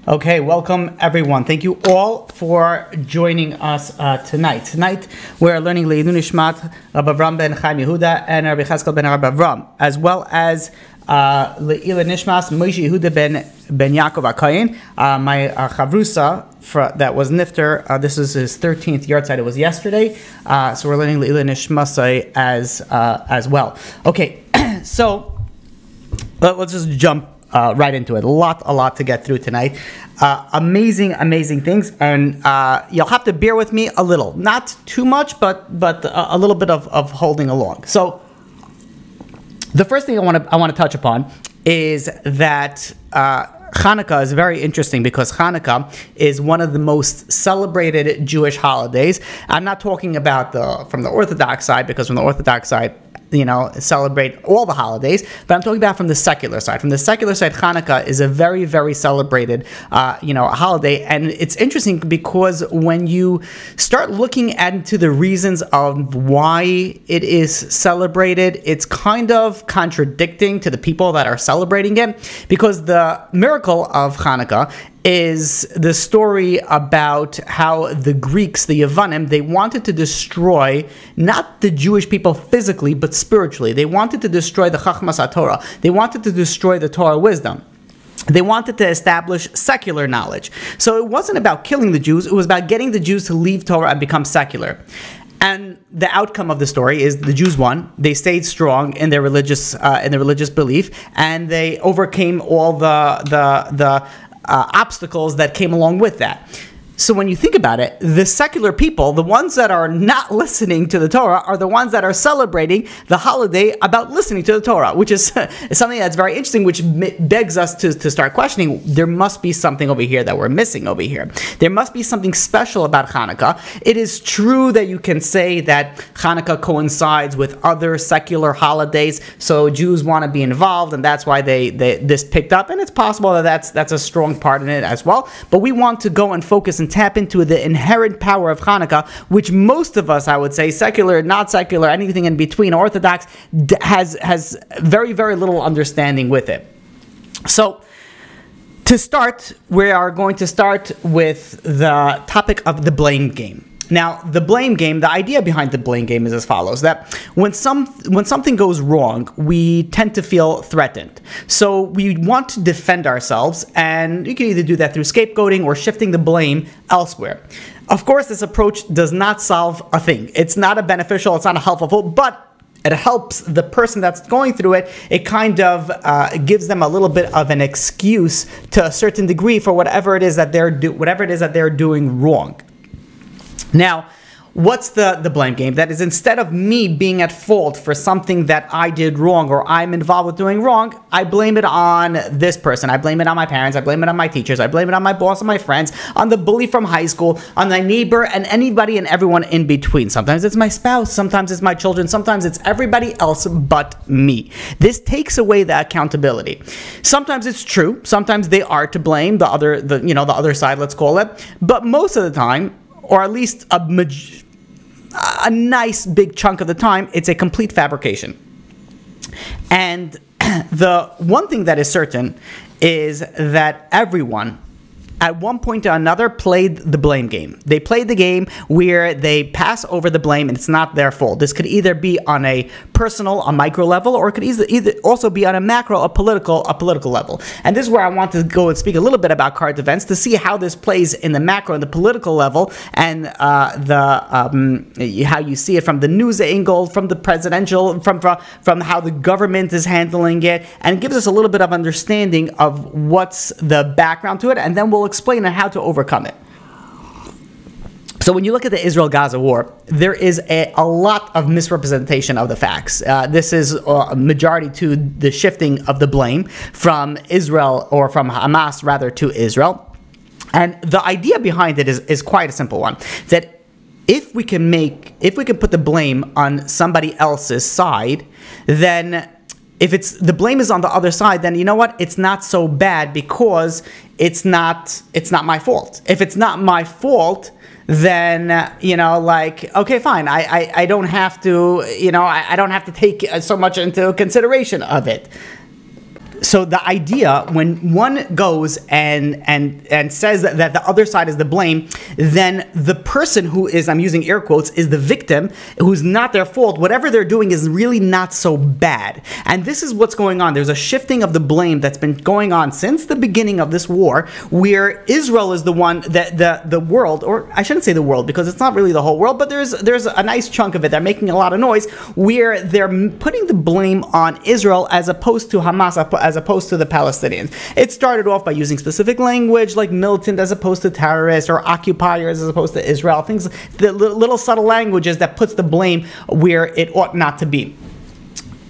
Okay, welcome everyone. Thank you all for joining us tonight. Tonight we're learning Le'ilun Nishmat Rabbi Avram ben Chaim Yehuda and Rabbi Cheskel ben Rabbi Avram, as well as Le'ilun Nishmas Moshe Yehuda ben Yaakov HaKohen, my chavrusa that was nifter. This is his 13th yahrzeit. It was yesterday, so we're learning Le'ilun Nishmasai as well. Okay, so let's just jump right into it. A lot to get through tonight. Amazing things, and you'll have to bear with me a little. Not too much, but a little bit of holding along. So, the first thing I want to touch upon is that Chanukah is very interesting because Chanukah is one of the most celebrated Jewish holidays. I'm not talking about from the Orthodox side, because from the Orthodox side, celebrate all the holidays, but I'm talking about from the secular side. From the secular side, Chanukah is a very celebrated, holiday, and it's interesting because when you start looking into the reasons of why it is celebrated, it's kind of contradicting to the people that are celebrating it, because the miracle of Chanukah is the story about how the Greeks, the Yavanim, they wanted to destroy not the Jewish people physically, but spiritually. They wanted to destroy the Chachmas Torah. They wanted to destroy the Torah wisdom. They wanted to establish secular knowledge. So it wasn't about killing the Jews, it was about getting the Jews to leave Torah and become secular. And the outcome of the story is the Jews won. They stayed strong in their religious belief, and they overcame all the obstacles that came along with that. So when you think about it, the secular people, the ones that are not listening to the Torah, are the ones that are celebrating the holiday about listening to the Torah, which is something that's very interesting, which begs us to start questioning, there must be something over here that we're missing over here. There must be something special about Chanukah. It is true that you can say that Chanukah coincides with other secular holidays, so Jews want to be involved, and that's why this picked up, and it's possible that that's a strong part in it as well. But we want to go and focus and tap into the inherent power of Chanukah, which most of us, I would say, secular, not secular, anything in between, Orthodox, has very little understanding with it. So, to start, we are going to start with the topic of the blame game. Now, the blame game, the idea behind the blame game is as follows, that when something goes wrong, we tend to feel threatened. So we want to defend ourselves, and you can either do that through scapegoating or shifting the blame elsewhere. Of course, this approach does not solve a thing. It's not beneficial, it's not helpful, but it helps the person that's going through it. It kind of gives them a little bit of an excuse to a certain degree for whatever it is that they're doing wrong. Now, what's the blame game? That is, instead of me being at fault for something that I did wrong or I'm involved with doing wrong, I blame it on this person. I blame it on my parents. I blame it on my teachers. I blame it on my boss and my friends, on the bully from high school, on my neighbor, and anybody and everyone in between. Sometimes it's my spouse. Sometimes it's my children. Sometimes it's everybody else but me. This takes away the accountability. Sometimes it's true. Sometimes they are to blame, the other side, let's call it. But most of the time, or at least a nice big chunk of the time, it's a complete fabrication. And the one thing that is certain is that everyone, at one point or another, played the blame game. They played the game where they pass over the blame and it's not their fault. This could either be on a personal, a micro level, or it could either also be on a macro, a political level. And this is where I want to go and speak a little bit about current events to see how this plays in the macro and the political level, and how you see it from the news angle, from the presidential, from how the government is handling it, and it gives us a little bit of understanding of what's the background to it, and then we'll explain how to overcome it. So when you look at the Israel-Gaza war, there is a lot of misrepresentation of the facts. This is a majority to the shifting of the blame from Israel, or from Hamas rather, to Israel. And the idea behind it is quite a simple one, that if we can put the blame on somebody else's side, then if the blame is on the other side, then you know what? It's not so bad because it's not my fault. If it's not my fault, then okay, fine. I don't have to I don't have to take so much into consideration of it. So the idea, when one goes and says that the other side is the blame, then the person who is, I'm using air quotes, is the victim, who's not their fault. Whatever they're doing is really not so bad. And this is what's going on. There's a shifting of the blame that's been going on since the beginning of this war, where Israel is the one that the world, or I shouldn't say the world because it's not really the whole world, but there's a nice chunk of it. They're making a lot of noise where they're putting the blame on Israel as opposed to Hamas, as opposed to the Palestinians. It started off by using specific language like militant as opposed to terrorists, or occupiers as opposed to Israel. Things, the little subtle languages that puts the blame where it ought not to be.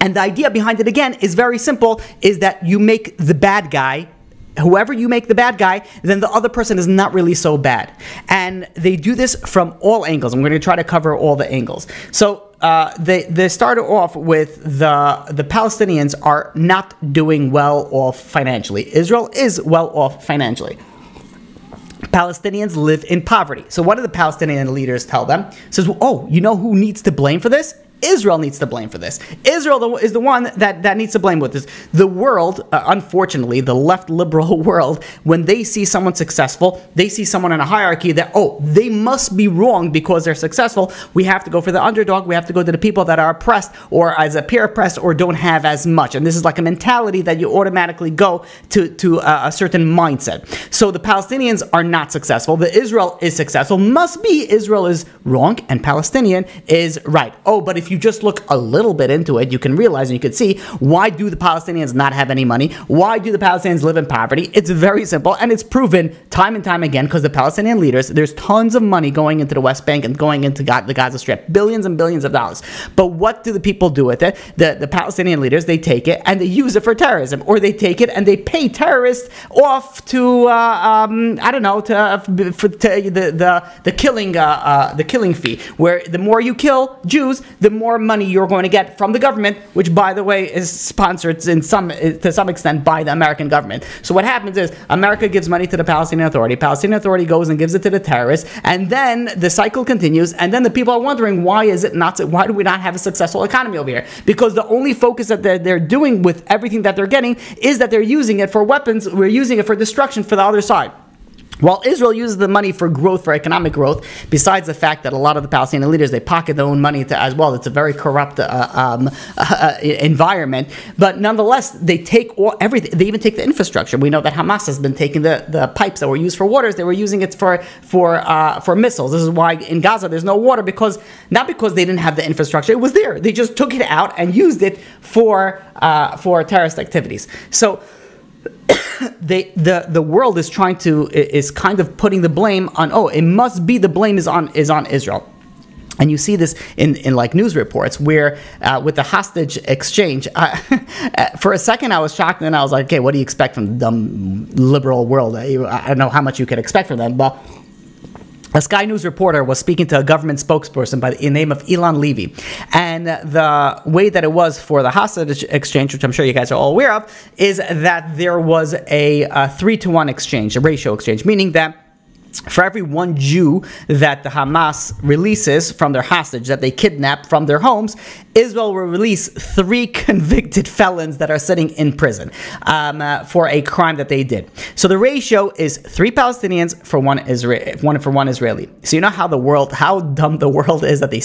And the idea behind it, again, is very simple, is that you make the bad guy, whoever you make the bad guy, then the other person is not really so bad. And they do this from all angles. I'm going to try to cover all the angles. So they started off with the Palestinians are not doing well off financially. Israel is well off financially. Palestinians live in poverty. So what do the Palestinian leaders tell them? Says, oh, you know who needs to blame for this? Israel needs to blame for this. Israel is the one that needs to blame with this. The world, unfortunately, the left liberal world, when they see someone successful, they see someone in a hierarchy that, oh, they must be wrong because they're successful. We have to go for the underdog. We have to go to the people that are oppressed or as a peer oppressed or don't have as much. And this is like a mentality that you automatically go to a certain mindset. So the Palestinians are not successful. The Israel is successful. Must be Israel is wrong and Palestinian is right. Oh, but if you just look a little bit into it, you can realize and you can see, why do the Palestinians not have any money? Why do the Palestinians live in poverty? It's very simple, and it's proven time and time again because the Palestinian leaders, there's tons of money going into the West Bank and going into the Gaza Strip, billions and billions of dollars. But what do the people do with it? The Palestinian leaders, they take it and they use it for terrorism, or they take it and they pay terrorists off to I don't know, for the killing fee, where the more you kill Jews, the more money you're going to get from the government, which, by the way, is sponsored to some extent by the American government. So what happens is America gives money to the Palestinian Authority. Palestinian Authority goes and gives it to the terrorists, and then the cycle continues. And then the people are wondering, why do we not have a successful economy over here? Because the only focus that they're doing with everything that they're getting is that they're using it for weapons. We're using it for destruction for the other side. While Israel uses the money for growth, for economic growth, besides the fact that a lot of the Palestinian leaders, they pocket their own money as well. It's a very corrupt environment. But nonetheless, they take everything. They even take the infrastructure. We know that Hamas has been taking the pipes that were used for waters. They were using it for missiles. This is why in Gaza there's no water, not because they didn't have the infrastructure. It was there. They just took it out and used it for terrorist activities. So the world is kind of putting the blame on, it must be the blame is on Israel. And you see this in like news reports where with the hostage exchange, for a second I was shocked, and I was like, okay, what do you expect from the dumb liberal world? I don't know how much you could expect from them, but a Sky News reporter was speaking to a government spokesperson by the name of Ilan Levy. And the way that it was for the hostage exchange, which I'm sure you guys are all aware of, is that there was a 3-to-1 exchange, a ratio exchange, meaning that for every one Jew that the Hamas releases from their hostage, that they kidnap from their homes, Israel will release 3 convicted felons that are sitting in prison for a crime that they did. So the ratio is 3 Palestinians for one Israeli. So you know how dumb the world is that they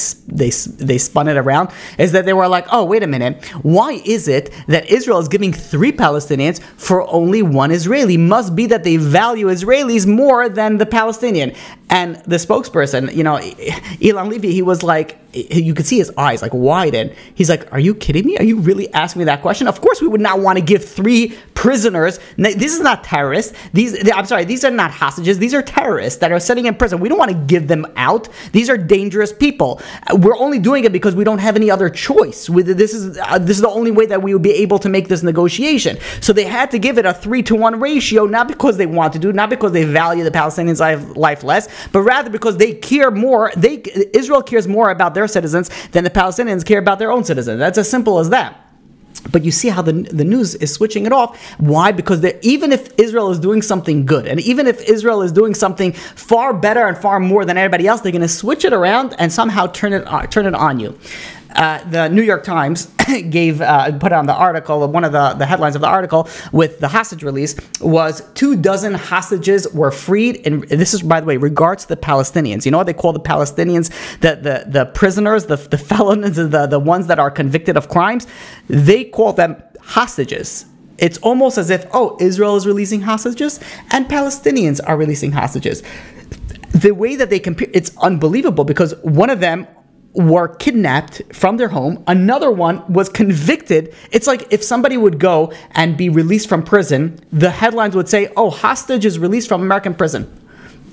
spun it around? Is that they were like, oh, wait a minute, why is it that Israel is giving 3 Palestinians for only 1 Israeli? Must be that they value Israelis more than the Palestinian. And the spokesperson, Ilan Levy, he was like, you could see his eyes like widen. He's like, are you kidding me? Are you really asking me that question? Of course we would not want to give 3 prisoners. This is not terrorists. These are not hostages. These are terrorists that are sitting in prison. We don't want to give them out. These are dangerous people. We're only doing it because we don't have any other choice. This is the only way that we would be able to make this negotiation. So they had to give it a 3-to-1 ratio, not because they want to do, not because they value the Palestinians' life less, but rather because they care more. Israel cares more about their citizens than the Palestinians care about their own citizens. That's as simple as that. But you see how the news is switching it off. Why? Because even if Israel is doing something good, and even if Israel is doing something far better and far more than everybody else, they're going to switch it around and somehow turn it on you. the New York Times put on the article, one of the headlines of the article with the hostage release was 24 hostages were freed. And this is, by the way, regards to the Palestinians. You know what they call the Palestinians? The prisoners, the felons, the ones that are convicted of crimes. They call them hostages. It's almost as if, Israel is releasing hostages and Palestinians are releasing hostages. The way that they compare, it's unbelievable, because one of them were kidnapped from their home. Another one was convicted. It's like if somebody would go and be released from prison, the headlines would say, hostage is released from American prison.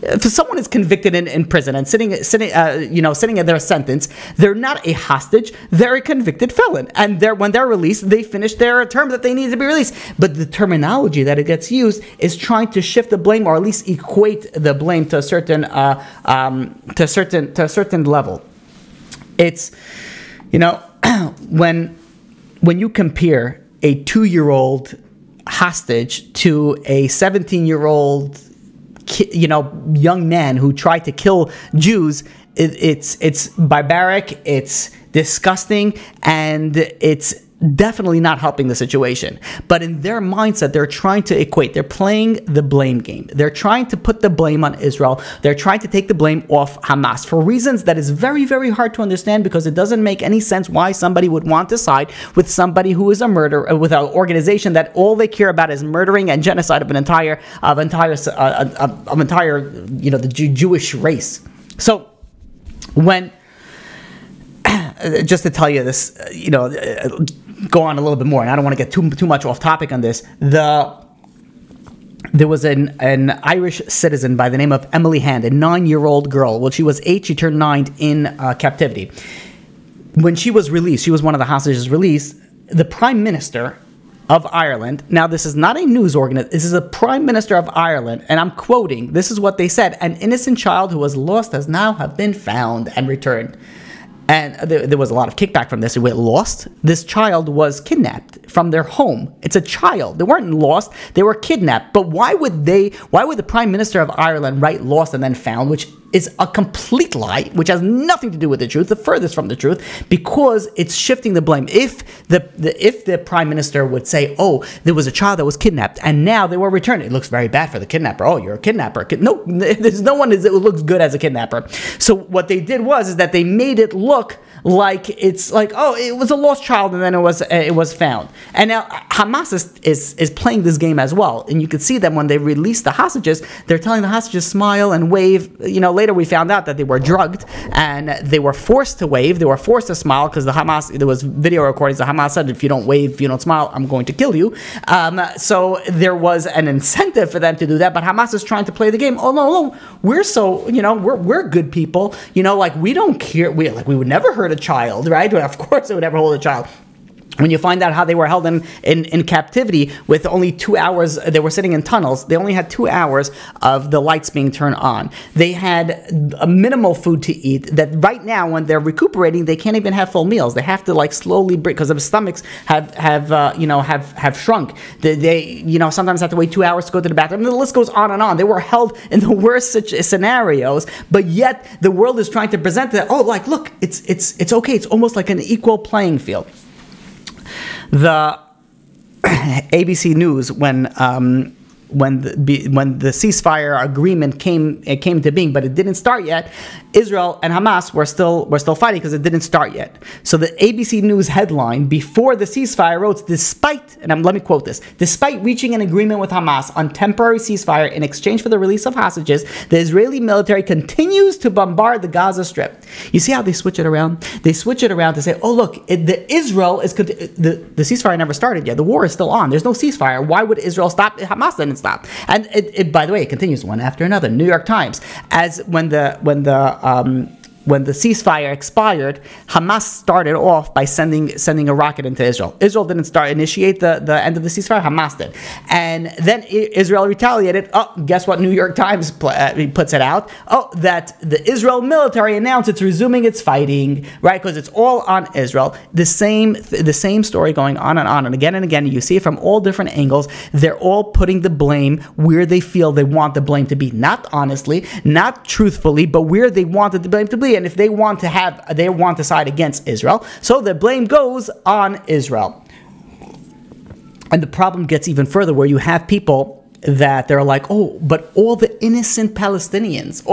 If someone is convicted in prison and sitting at their sentence, they're not a hostage, they're a convicted felon. And when they're released, they finish their term that they need to be released. But the terminology that it gets used is trying to shift the blame, or at least equate the blame to a certain level. It's, when you compare a 2-year-old hostage to a 17-year-old young man who tried to kill Jews, it's barbaric, it's disgusting, and it's definitely not helping the situation. But in their mindset, they're trying to equate. They're playing the blame game. They're trying to put the blame on Israel. They're trying to take the blame off Hamas for reasons that is very, very hard to understand, because it doesn't make any sense why somebody would want to side with somebody who is a murderer, with an organization that all they care about is murdering and genocide of the Jewish race. So when, just to tell you this, go on a little bit more, and I don't want to get too much off topic on this. There was an Irish citizen by the name of Emily Hand, a 9-year-old girl. Well, she was 8, she turned 9 in captivity. When she was released, she was one of the hostages released, the Prime Minister of Ireland, now this is not a news organization, this is a Prime Minister of Ireland, and I'm quoting, this is what they said: "An innocent child who was lost has now have been found and returned." And there was a lot of kickback from this. It went lost. This child was kidnapped from their home. It's a child. They weren't lost. They were kidnapped. But why would the Prime Minister of Ireland write lost and then found, which is a complete lie, which has nothing to do with the truth, the furthest from the truth, because it's shifting the blame. If the Prime Minister would say, there was a child that was kidnapped and now they were returned, it looks very bad for the kidnapper. You're a kidnapper. No, there's no one that looks good as a kidnapper. So what they did is that they made it look like it's like, it was a lost child and then it was found. And now Hamas is playing this game as well. And you can see that when they release the hostages, they're telling the hostages smile and wave. Later we found out that they were drugged and they were forced to wave. They were forced to smile because there was video recordings that Hamas said, if you don't wave, if you don't smile, I'm going to kill you. So there was an incentive for them to do that. But Hamas is trying to play the game. No, we're we're good people. We don't care. We would never hurt a child, right? Of course they would never hold a child. When you find out how they were held in captivity with only 2 hours, they were sitting in tunnels. They only had 2 hours of the lights being turned on. They had a minimal food to eat. That right now, when they're recuperating, they can't even have full meals. They have to slowly break because their stomachs have shrunk. They sometimes have to wait 2 hours to go to the bathroom. And the list goes on and on. They were held in the worst scenarios, but yet the world is trying to present that. Look, it's okay. It's almost like an equal playing field. The ABC News, when the ceasefire agreement came to being, but it didn't start yet, Israel and Hamas were still fighting because it didn't start yet. So the ABC News headline before the ceasefire wrote, let me quote this: "Despite reaching an agreement with Hamas on temporary ceasefire in exchange for the release of hostages, the Israeli military continues to bombard the Gaza Strip." You see how they switch it around? They switch it around to say, the ceasefire never started yet. The war is still on. There's no ceasefire. Why would Israel stop? Hamas didn't stop. And it by the way, it continues one after another. New York Times, as when the ceasefire expired, Hamas started off by sending a rocket into Israel. Israel didn't initiate the end of the ceasefire. Hamas did. And then Israel retaliated. Guess what? New York Times puts it out. That the Israel military announced it's resuming its fighting, right? Because it's all on Israel. The same story going on and again and again. You see it from all different angles. They're all putting the blame where they feel they want the blame to be. Not honestly, not truthfully, but where they wanted the blame to be. again, if they want to side against Israel, so the blame goes on Israel. And the problem gets even further, where you have people that they're like, oh, but all the innocent Palestinians,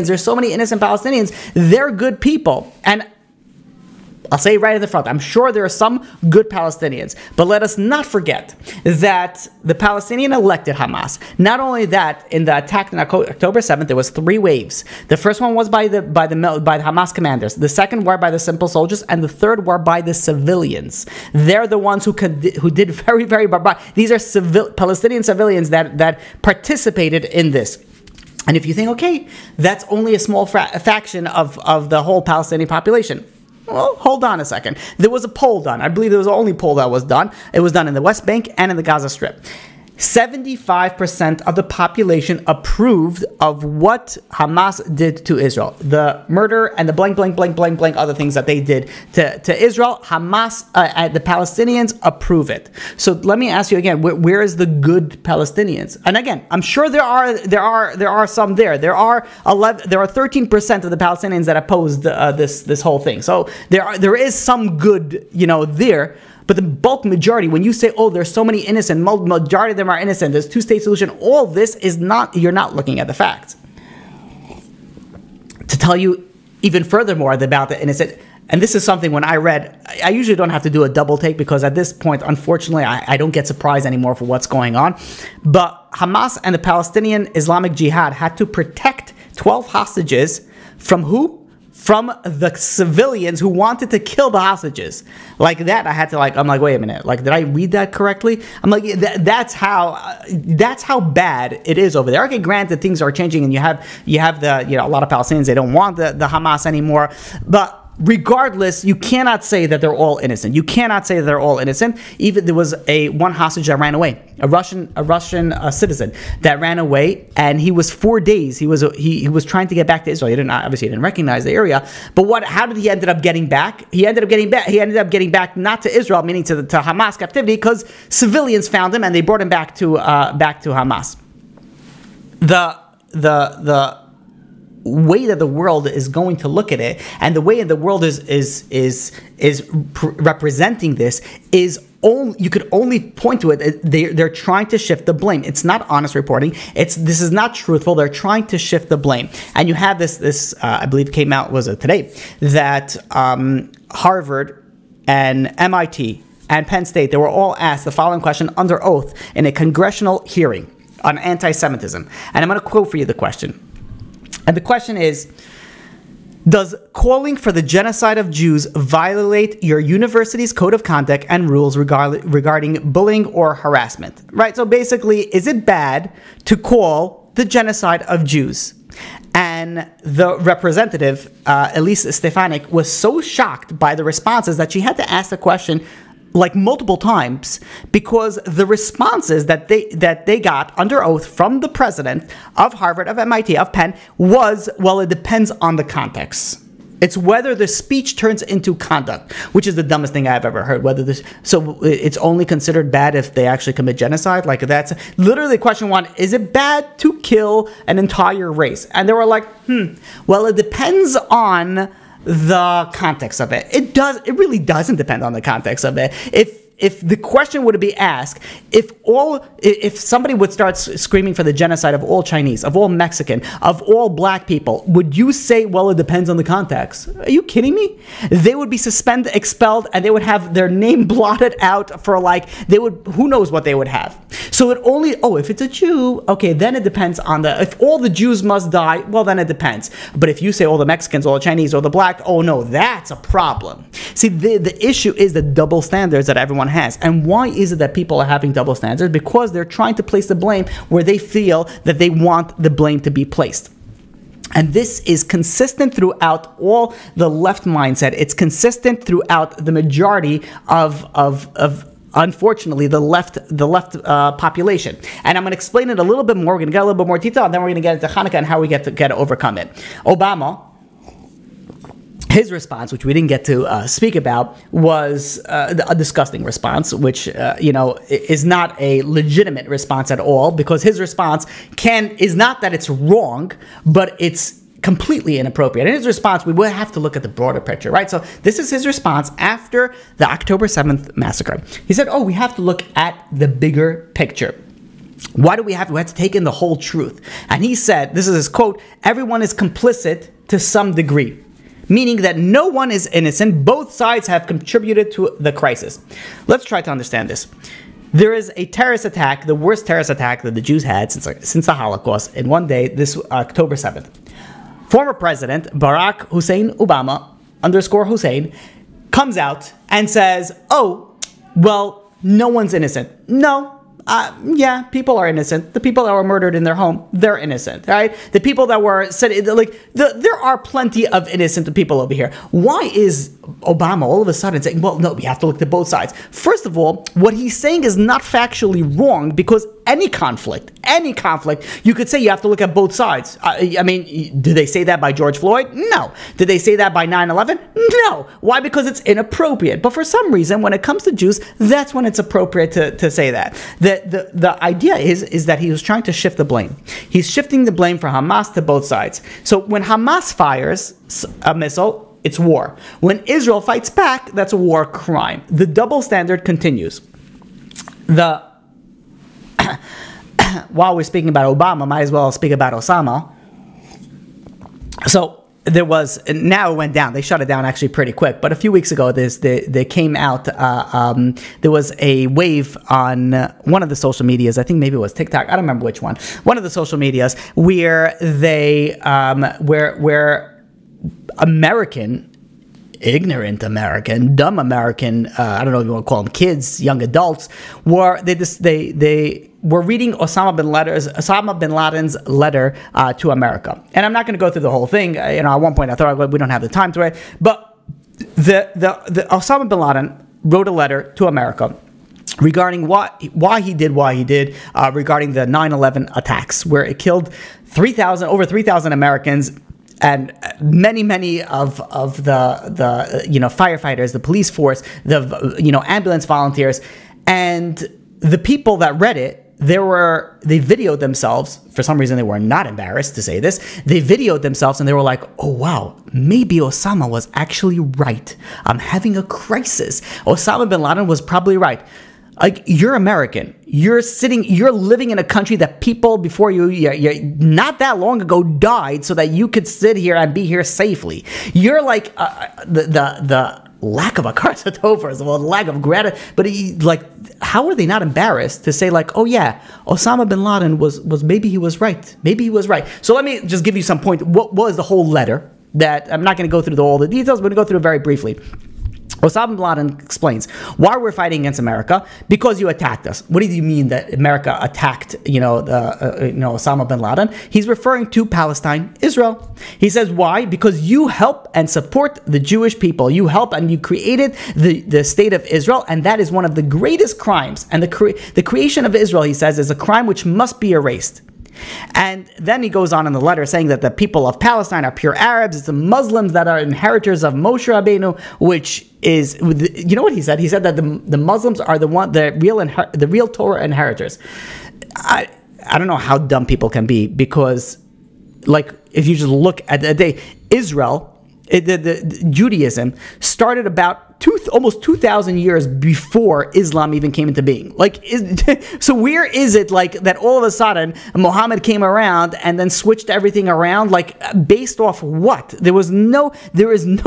there's so many innocent Palestinians, they're good people. And I'll say right at the front, I'm sure there are some good Palestinians, but let us not forget that the Palestinian elected Hamas. Not only that, in the attack on October 7th, there was 3 waves. The first one was by the Hamas commanders. The second were by the simple soldiers, and the third were by the civilians. They're the ones who did very, very barbaric. These are Palestinian civilians that participated in this. And if you think, okay, that's only a small faction of the whole Palestinian population. Well, hold on a second. There was a poll done. I believe there was the only poll that was done. It was done in the West Bank and in the Gaza Strip. 75% of the population approved of what Hamas did to Israel. The murder and the blank, other things that they did to Israel. Hamas, the Palestinians approve it. So let me ask you again, where is the good Palestinians? And again, I'm sure there are some there. There are 13% of the Palestinians that opposed this whole thing. So there is some good, there. But the bulk majority, when you say, oh, there's so many innocent, majority of them are innocent, there's two-state solution, all this is not, you're not looking at the facts. To tell you even furthermore about the innocent, and this is something when I read, I usually don't have to do a double take because at this point, unfortunately, I don't get surprised anymore for what's going on. But Hamas and the Palestinian Islamic Jihad had to protect 12 hostages from who? From the civilians who wanted to kill the hostages. Like that, I had to I'm like, wait a minute. Like, did I read that correctly? I'm like, that's how bad it is over there. Okay, granted, things are changing, and you have the a lot of Palestinians, they don't want the Hamas anymore, but regardless, you cannot say that they're all innocent. You cannot say that they're all innocent. Even there was one hostage that ran away, a Russian citizen that ran away, and he was 4 days. He was trying to get back to Israel. He didn't recognize the area. But how did he end up getting back? He ended up getting back not to Israel, meaning to Hamas captivity, because civilians found him and they brought him back to Hamas. The way that the world is going to look at it, and the way the world is representing this, is only, you could only point to it. They're trying to shift the blame. It's not honest reporting. This is not truthful. They're trying to shift the blame. And you have this I believe came out today, that Harvard and MIT and Penn State, they were all asked the following question under oath in a congressional hearing on anti-Semitism. And I'm going to quote for you the question. And the question is, does calling for the genocide of Jews violate your university's code of conduct and rules regarding bullying or harassment? Right? So basically, is it bad to call the genocide of Jews? And the representative, Elise Stefanik, was so shocked by the responses that she had to ask the question multiple times, because the responses that they got under oath from the president of Harvard, of MIT, of Penn was, well, it depends on the context. It's whether the speech turns into conduct, which is the dumbest thing I've ever heard. So it's only considered bad if they actually commit genocide? Like, that's literally question one. Is it bad to kill an entire race? And they were like, well, it depends on the context of it. It really doesn't depend on the context of it. If the question would be asked, if somebody would start screaming for the genocide of all Chinese, of all Mexican, of all black people, would you say, well, it depends on the context? Are you kidding me? They would be suspended, expelled, and they would have their name blotted out for who knows what they would have. So if it's a Jew, okay, then it depends on if all the Jews must die, well, then it depends. But if you say all the Mexicans, all the Chinese, all the black, oh no, that's a problem. See, the issue is the double standards that everyone has. And why is it that people are having double standards? Because they're trying to place the blame where they feel that they want the blame to be placed. And this is consistent throughout all the left mindset. It's consistent throughout the majority of unfortunately, the left population. And I'm going to explain it a little bit more. We're going to get a little bit more detail, and then we're going to get into Chanukah and how we get to overcome it. Obama, his response, which we didn't get to speak about, was a disgusting response, which is not a legitimate response at all, because his response is not that it's wrong, but it's completely inappropriate. In his response, we will have to look at the broader picture, right? So this is his response after the October 7th massacre. He said, we have to look at the bigger picture. Why do we have to take in the whole truth? And he said, this is his quote, everyone is complicit to some degree, meaning that no one is innocent. Both sides have contributed to the crisis. Let's try to understand this. There is a terrorist attack, the worst terrorist attack that the Jews had since the Holocaust, in one day, this October 7th. Former President Barack Hussein Obama, _Hussein, comes out and says, no one's innocent. No. Yeah, people are innocent. The people that were murdered in their home, they're innocent, right? The people that were said, there are plenty of innocent people over here. Why is Obama all of a sudden saying, no, we have to look at both sides? First of all, what he's saying is not factually wrong, because any conflict, you could say you have to look at both sides. Did they say that by George Floyd? No. Did they say that by 9/11? No. Why? Because it's inappropriate. But for some reason, when it comes to Jews, that's when it's appropriate to say that. The idea is that he was trying to shift the blame. He's shifting the blame for Hamas to both sides. So when Hamas fires a missile, it's war. When Israel fights back, that's a war crime. The double standard continues. While we're speaking about Obama, might as well speak about Osama. So now it went down. They shut it down actually pretty quick. But a few weeks ago, they came out. There was a wave on one of the social medias. I think maybe it was TikTok. I don't remember which one. One of the social medias where where ignorant American, dumb American, I don't know if you want to call them kids, young adults, they were reading Osama bin Laden's letter to America. And I'm not going to go through the whole thing. At one point I thought we don't have the time to it. But the Osama bin Laden wrote a letter to America regarding why he did regarding the 9/11 attacks, where it killed over 3,000 Americans. And many of the firefighters, the police force, the ambulance volunteers, and the people that read it, they videoed themselves. For some reason, they were not embarrassed to say this. They videoed themselves and they were like, oh wow, maybe Osama was actually right. I'm having a crisis. Osama bin Laden was probably right. Like, you're American. You're living in a country that people before you not that long ago died so that you could sit here and be here safely. You're like the lack of a karsatova, the lack of gratitude. But how are they not embarrassed to say oh yeah, Osama bin Laden was maybe he was right. Maybe he was right. So let me just give you some point. What was the whole letter? That I'm not going to go through all the details. We're going to go through it very briefly. Osama bin Laden explains why we're fighting against America, because you attacked us. What do you mean that America attacked, Osama bin Laden? He's referring to Palestine, Israel. He says why? Because you help and support the Jewish people. You help and you created the state of Israel, and that is one of the greatest crimes. And the creation of Israel, he says, is a crime which must be erased. And then he goes on in the letter saying that the people of Palestine are pure Arabs. It's the Muslims that are inheritors of Moshe Rabbeinu, which is, you know what he said? He said that the Muslims are the real Torah inheritors. I don't know how dumb people can be, because if you just look at the day, Israel, the Judaism started about almost 2,000 years before Islam even came into being. So where is it that all of a sudden Muhammad came around and then switched everything around? Based off what? There is no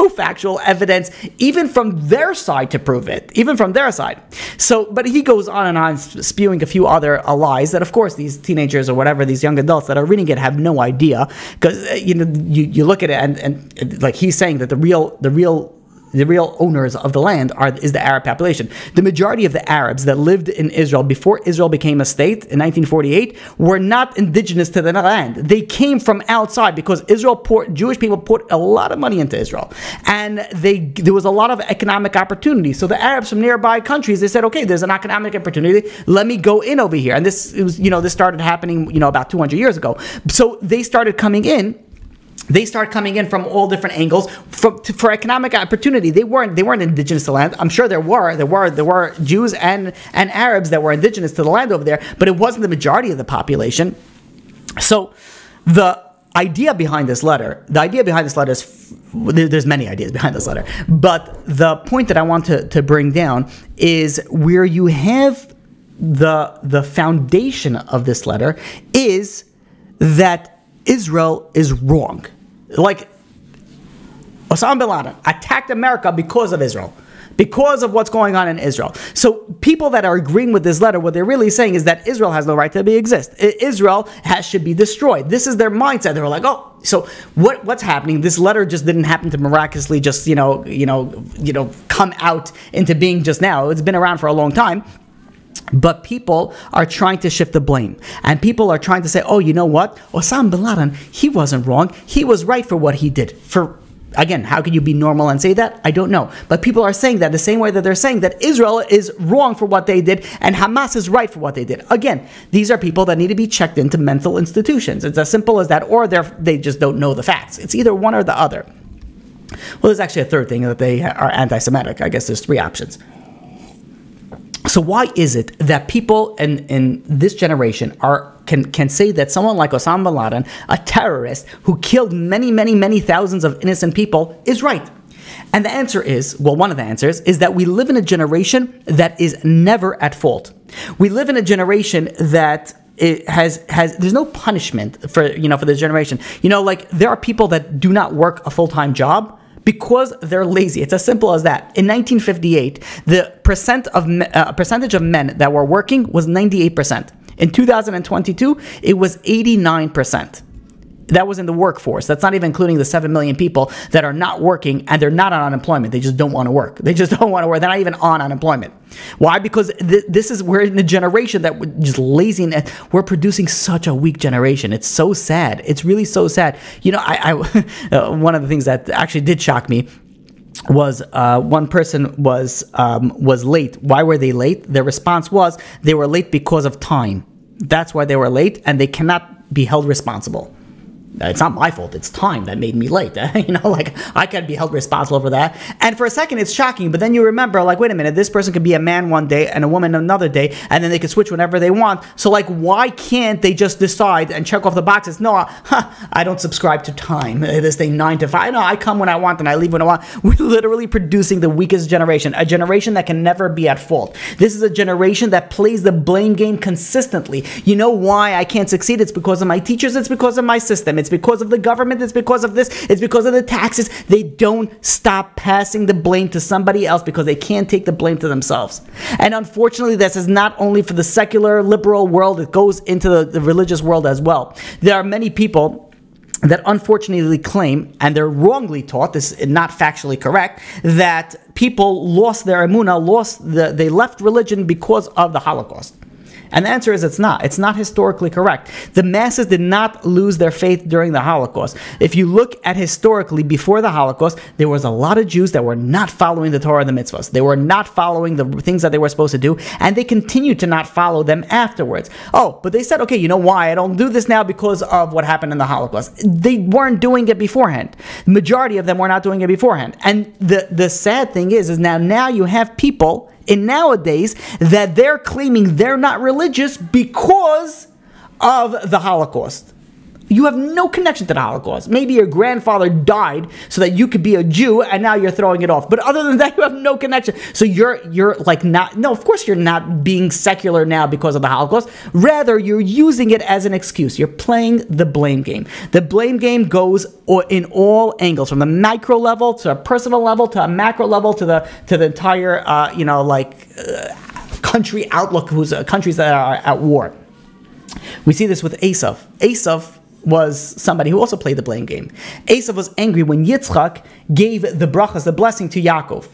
factual evidence, even from their side, to prove it. Even from their side. So, but he goes on and on, spewing a few other lies that, of course, these teenagers or whatever, these young adults that are reading it have no idea, because you look at it and he's saying that the real owners of the land is the Arab population. The majority of the Arabs that lived in Israel before Israel became a state in 1948 were not indigenous to the land. They came from outside, because Jewish people put a lot of money into Israel, and there was a lot of economic opportunity. So the Arabs from nearby countries, they said, okay, there's an economic opportunity. Let me go in over here. And this started happening, about 200 years ago. So they started coming in. They start coming in from all different angles for economic opportunity. They weren't indigenous to the land. I'm sure there were Jews and Arabs that were indigenous to the land over there, but it wasn't the majority of the population. So idea behind this letter, is, there's many ideas behind this letter, but the point that I want to bring down is where you have the foundation of this letter is that Israel is wrong. Like, Osama bin Laden attacked America because of Israel, because of what's going on in Israel. So people that are agreeing with this letter, what they're really saying is that Israel has no right to exist. Israel should be destroyed. This is their mindset. They're like, oh, so what's happening? This letter just didn't happen to miraculously just come out into being just now. It's been around for a long time. But people are trying to shift the blame. And people are trying to say, oh, you know what? Osama bin Laden, he wasn't wrong. He was right for what he did. Again, how can you be normal and say that? I don't know. But people are saying that the same way that they're saying that Israel is wrong for what they did and Hamas is right for what they did. Again, these are people that need to be checked into mental institutions. It's as simple as that, or they just don't know the facts. It's either one or the other. Well, there's actually a third thing, that they are anti-Semitic. I guess there's three options. So why is it that people in this generation can say that someone like Osama bin Laden, a terrorist who killed many thousands of innocent people, is right? And the answer is, well, one of the answers is that we live in a generation that is never at fault. We live in a generation that it has there's no punishment for this generation. Like, there are people that do not work a full-time job because they're lazy. It's as simple as that. In 1958, the percentage of men that were working was 98%. In 2022, it was 89%. That was in the workforce. That's not even including the 7 million people that are not working and they're not on unemployment. They just don't want to work. They just don't want to work. They're not even on unemployment. Why? Because we're in a generation that we're just lazy, and we're producing such a weak generation. It's so sad. It's really so sad. One of the things that actually did shock me was one person was late. Why were they late? Their response was they were late because of time. That's why they were late, and they cannot be held responsible. It's not my fault. It's time that made me late. I can't be held responsible for that. And for a second, it's shocking. But then you remember, wait a minute, this person could be a man one day and a woman another day, and then they could switch whenever they want. So, why can't they just decide and check off the boxes? No, I don't subscribe to time. This thing 9 to 5. No, I come when I want and I leave when I want. We're literally producing the weakest generation, a generation that can never be at fault. This is a generation that plays the blame game consistently. You know why I can't succeed? It's because of my teachers. It's because of my system. It's because of the government. It's because of this. It's because of the taxes. They don't stop passing the blame to somebody else because they can't take the blame to themselves. And unfortunately, this is not only for the secular, liberal world. It goes into the religious world as well. There are many people that unfortunately claim, and they're wrongly taught, this is not factually correct, that people lost their emunah, they left religion because of the Holocaust. And the answer is it's not. It's not historically correct. The masses did not lose their faith during the Holocaust. If you look at historically, before the Holocaust, there was a lot of Jews that were not following the Torah and the mitzvahs. They were not following the things that they were supposed to do, and they continued to not follow them afterwards. Oh, but they said, okay, you know why? I don't do this now because of what happened in the Holocaust. They weren't doing it beforehand. The majority of them were not doing it beforehand. And the sad thing is now you have people in nowadays that they're claiming they're not religious because of the Holocaust. You have no connection to the Holocaust. Maybe your grandfather died so that you could be a Jew, and now you're throwing it off. But other than that, you have no connection. So you're like not. No, of course you're not being secular now because of the Holocaust. Rather, you're using it as an excuse. You're playing the blame game. The blame game goes in all angles, from the micro level to a personal level to a macro level to the entire country outlook. Who's countries that are at war. We see this with Esav. Esav was somebody who also played the blame game. Esav was angry when Yitzchak gave the brachas, the blessing, to Yaakov.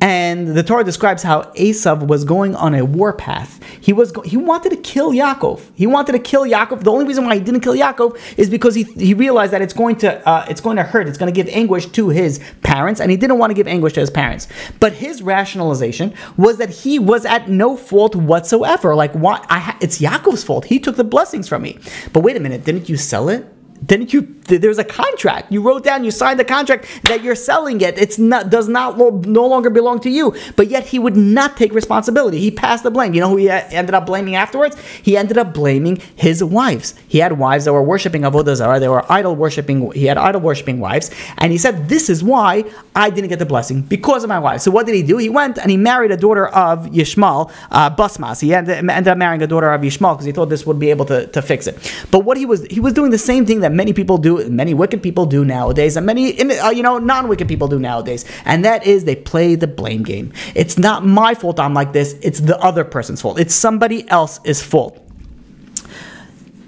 And the Torah describes how Esav was going on a warpath. He wanted to kill Yaakov. He wanted to kill Yaakov. The only reason why he didn't kill Yaakov is because he realized that it's going to hurt. It's going to give anguish to his parents, and he didn't want to give anguish to his parents. But his rationalization was that he was at no fault whatsoever. Like, why? It's Yaakov's fault. He took the blessings from me. But wait a minute, didn't you sell it? There's a contract. You wrote down, you signed the contract that you're selling it. No longer belong to you. But yet he would not take responsibility. He passed the blame. You know who he ended up blaming afterwards? He ended up blaming his wives. He had wives that were worshiping Avodah Zarah. They were idol worshiping. He had idol worshiping wives. And he said, this is why I didn't get the blessing, because of my wives. So what did he do? He went and he married a daughter of Yishmael, Basmas. He ended up marrying a daughter of Yishmael because he thought this would be able to fix it. But what he was doing the same thing that many people do, many wicked people do nowadays, and many non-wicked people do nowadays, and that is they play the blame game. It's not my fault I'm like this, it's the other person's fault. It's somebody else's fault.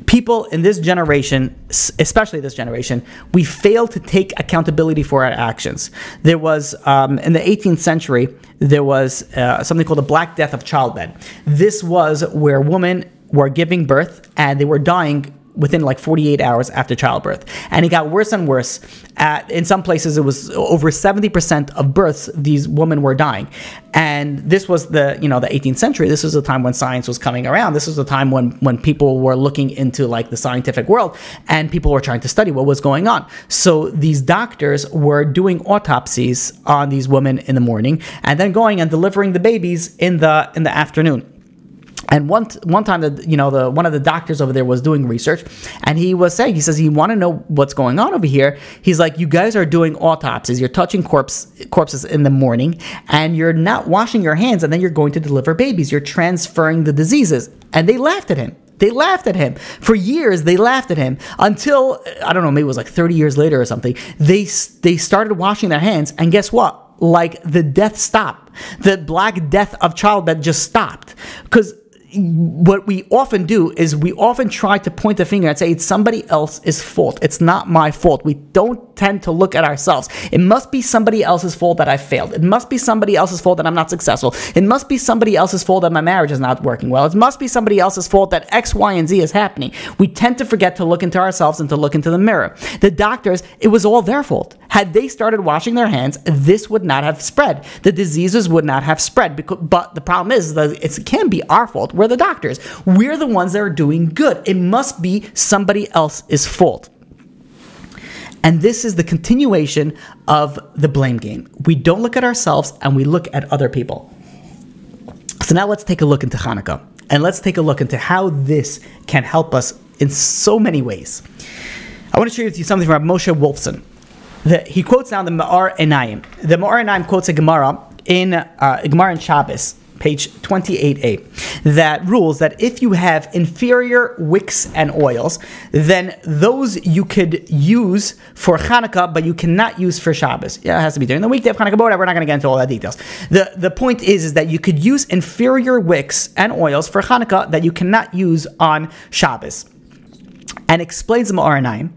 People in this generation, especially this generation, we fail to take accountability for our actions. There was, in the 18th century, there was something called the Black Death of Childbed. This was where women were giving birth and they were dying within like 48 hours after childbirth. And it got worse and worse. In some places, it was over 70% of births, these women were dying. And this was the 18th century. This was the time when science was coming around. This was the time when people were looking into like the scientific world and people were trying to study what was going on. So these doctors were doing autopsies on these women in the morning and then going and delivering the babies in the afternoon. And one time, one of the doctors over there was doing research, and he was saying, he says, you want to know what's going on over here? He's like, you guys are doing autopsies. You're touching corpses in the morning, and you're not washing your hands, and then you're going to deliver babies. You're transferring the diseases. And they laughed at him. They laughed at him. For years, they laughed at him until, I don't know, maybe it was like 30 years later or something. They started washing their hands, and guess what? Like, the death stopped. The Black Death of Childbed just stopped. Because what we often do is we often try to point the finger and say it's somebody else's fault. It's not my fault. We don't tend to look at ourselves. It must be somebody else's fault that I failed. It must be somebody else's fault that I'm not successful. It must be somebody else's fault that my marriage is not working well. It must be somebody else's fault that X, Y, and Z is happening. We tend to forget to look into ourselves and to look into the mirror. The doctors, it was all their fault. Had they started washing their hands, this would not have spread. The diseases would not have spread. But the problem is that it can be our fault. We're the doctors. We're the ones that are doing good. It must be somebody else's fault. And this is the continuation of the blame game. We don't look at ourselves and we look at other people. So now let's take a look into Chanukah. And let's take a look into how this can help us in so many ways. I want to share with you something from Moshe Wolfson. He quotes now the Ma'ar Enayim. The Ma'ar Enayim quotes a Gemara in Shabbos, page 28a, that rules that if you have inferior wicks and oils, then those you could use for Chanukah, but you cannot use for Shabbos. Yeah, it has to be during the weekday of Chanukah, but whatever, we're not going to get into all that details. The point is that you could use inferior wicks and oils for Chanukah that you cannot use on Shabbos. And explains the Ma'ar Enayim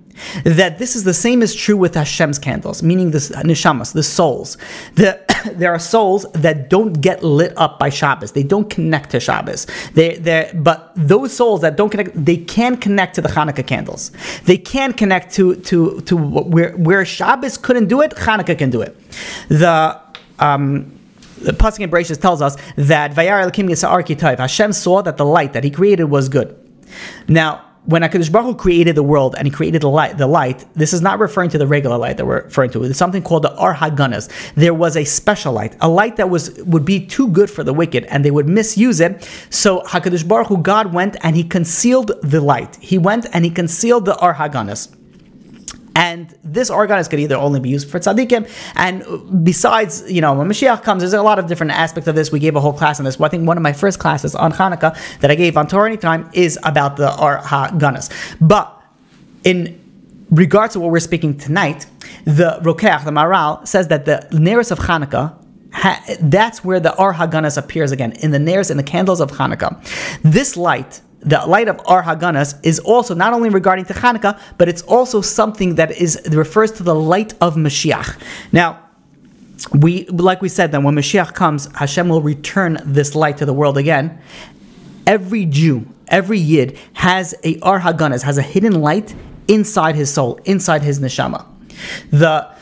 that this is the same is true with Hashem's candles, meaning the neshamas, the souls. There are souls that don't get lit up by Shabbos. They don't connect to Shabbos. But those souls that don't connect, they can connect to the Chanukah candles. They can connect to where Shabbos couldn't do it, Chanukah can do it. The Pasuk in Bereshis tells us that Vayar Elokim Yisa'ar Ki Tov. Hashem saw that the light that He created was good. Now, when HaKadosh Baruch Hu created the world and He created the light, this is not referring to the regular light that we're referring to. It's something called the Or Haganuz. There was a special light, a light that would be too good for the wicked, and they would misuse it. So HaKadosh Baruch Hu, God went and He concealed the light. He went and He concealed the Or Haganuz. And this organ could either only be used for tzaddikim, and besides, when Mashiach comes, there's a lot of different aspects of this. We gave a whole class on this. Well, I think one of my first classes on Chanukah that I gave on Torah Anytime is about the Or Haganuz. But in regards to what we're speaking tonight, the Rokeach, the Maral, says that the Neros of Chanukah, that's where the Or Haganuz appears again, in the Neros, in the candles of Chanukah. This light, the light of Or Haganuz, is also not only regarding to Chanukah, but it's also something that refers to the light of Mashiach. Now, like we said, that when Mashiach comes, Hashem will return this light to the world again. Every Jew, every Yid has a Or Haganuz, has a hidden light inside his soul, inside his neshama. The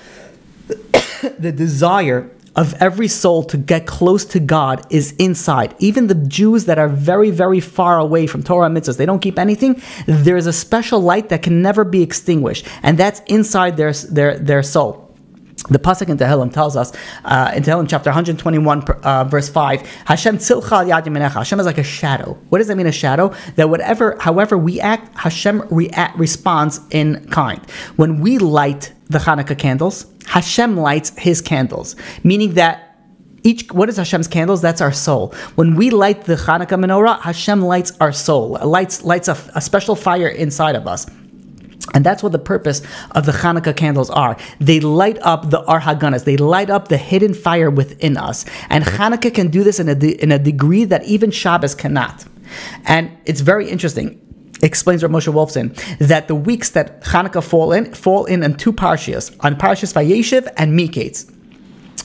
desire of every soul to get close to God is inside. Even the Jews that are very, very far away from Torah and mitzvahs, they don't keep anything, there's a special light that can never be extinguished, and that's inside their soul. The pasuk in Tehillim tells us, in Tehillim chapter 121, verse 5, Hashem tzilcha al yad yaminecha. Hashem is like a shadow. What does that mean, a shadow? That however we act, Hashem responds in kind. When we light the Chanukah candles, Hashem lights His candles, meaning that what is Hashem's candles? That's our soul. When we light the Chanukah menorah, Hashem lights our soul, lights a special fire inside of us. And that's what the purpose of the Chanukah candles are. They light up the Haganuz. They light up the hidden fire within us. And Chanukah can do this in a degree that even Shabbos cannot. And it's very interesting. Explains Rabbi Moshe Wolfson that the weeks that Chanukah fall in two parshas, on Parshas Vayeshev and Miketz.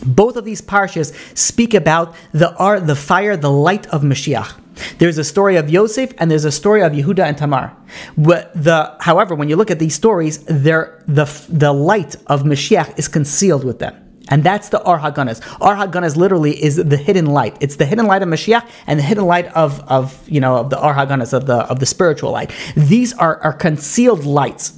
Both of these parshas speak about the fire, the light of Mashiach. There's a story of Yosef and there's a story of Yehuda and Tamar. However, when you look at these stories, the light of Mashiach is concealed with them. And that's the Or Haganuz. Or Haganuz literally is the hidden light. It's the hidden light of Mashiach and the hidden light of the Or Haganuz, of the spiritual light. These are concealed lights.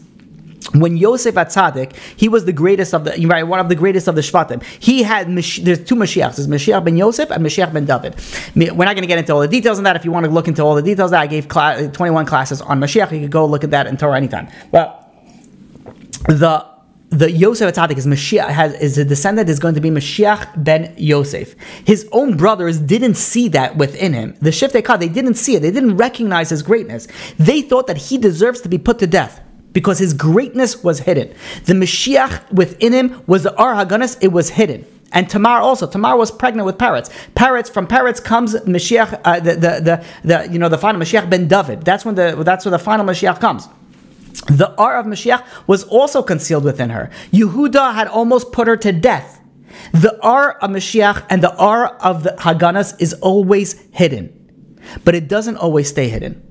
When Yosef HaTzadik, he was the greatest of one of the greatest of the Shvatim. He had, there's two Mashiachs. There's Mashiach ben Yosef and Mashiach ben David. We're not going to get into all the details on that. If you want to look into all the details, I gave 21 classes on Mashiach. You could go look at that in Torah anytime. Well, the Yosef HaTzadik is a descendant is going to be Mashiach ben Yosef. His own brothers didn't see that within him. The Shiftei Kad, they didn't see it. They didn't recognize his greatness. They thought that he deserves to be put to death, because his greatness was hidden. The Mashiach within him was the Or Haganuz, it was hidden. And Tamar also. Tamar was pregnant with parrots. From parrots comes Mashiach, the final Mashiach ben David. That's where the final Mashiach comes. The Or of Mashiach was also concealed within her. Yehuda had almost put her to death. The Or of Mashiach and the Or of the Haganuz is always hidden. But it doesn't always stay hidden.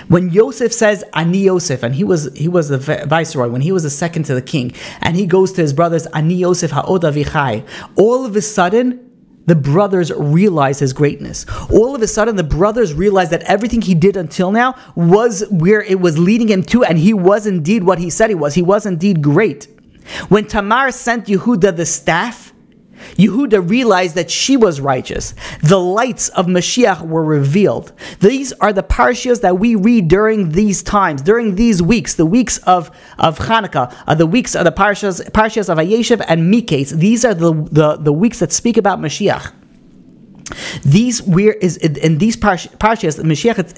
When Yosef says Ani Yosef, and he was the viceroy, when he was the second to the king, and he goes to his brothers, Ani Yosef ha'od avichai, all of a sudden the brothers realize his greatness. All of a sudden the brothers realize that everything he did until now was where it was leading him to, and he was indeed what he said he was. He was indeed great. When Tamar sent Yehuda the staff, Yehuda realized that she was righteous. The lights of Mashiach were revealed. These are the parshas that we read during these times, during these weeks, the weeks of Chanukah, the weeks of the parshas of Vayeshev and Miketz. These are the weeks that speak about Mashiach. In these parshas, Mashiach,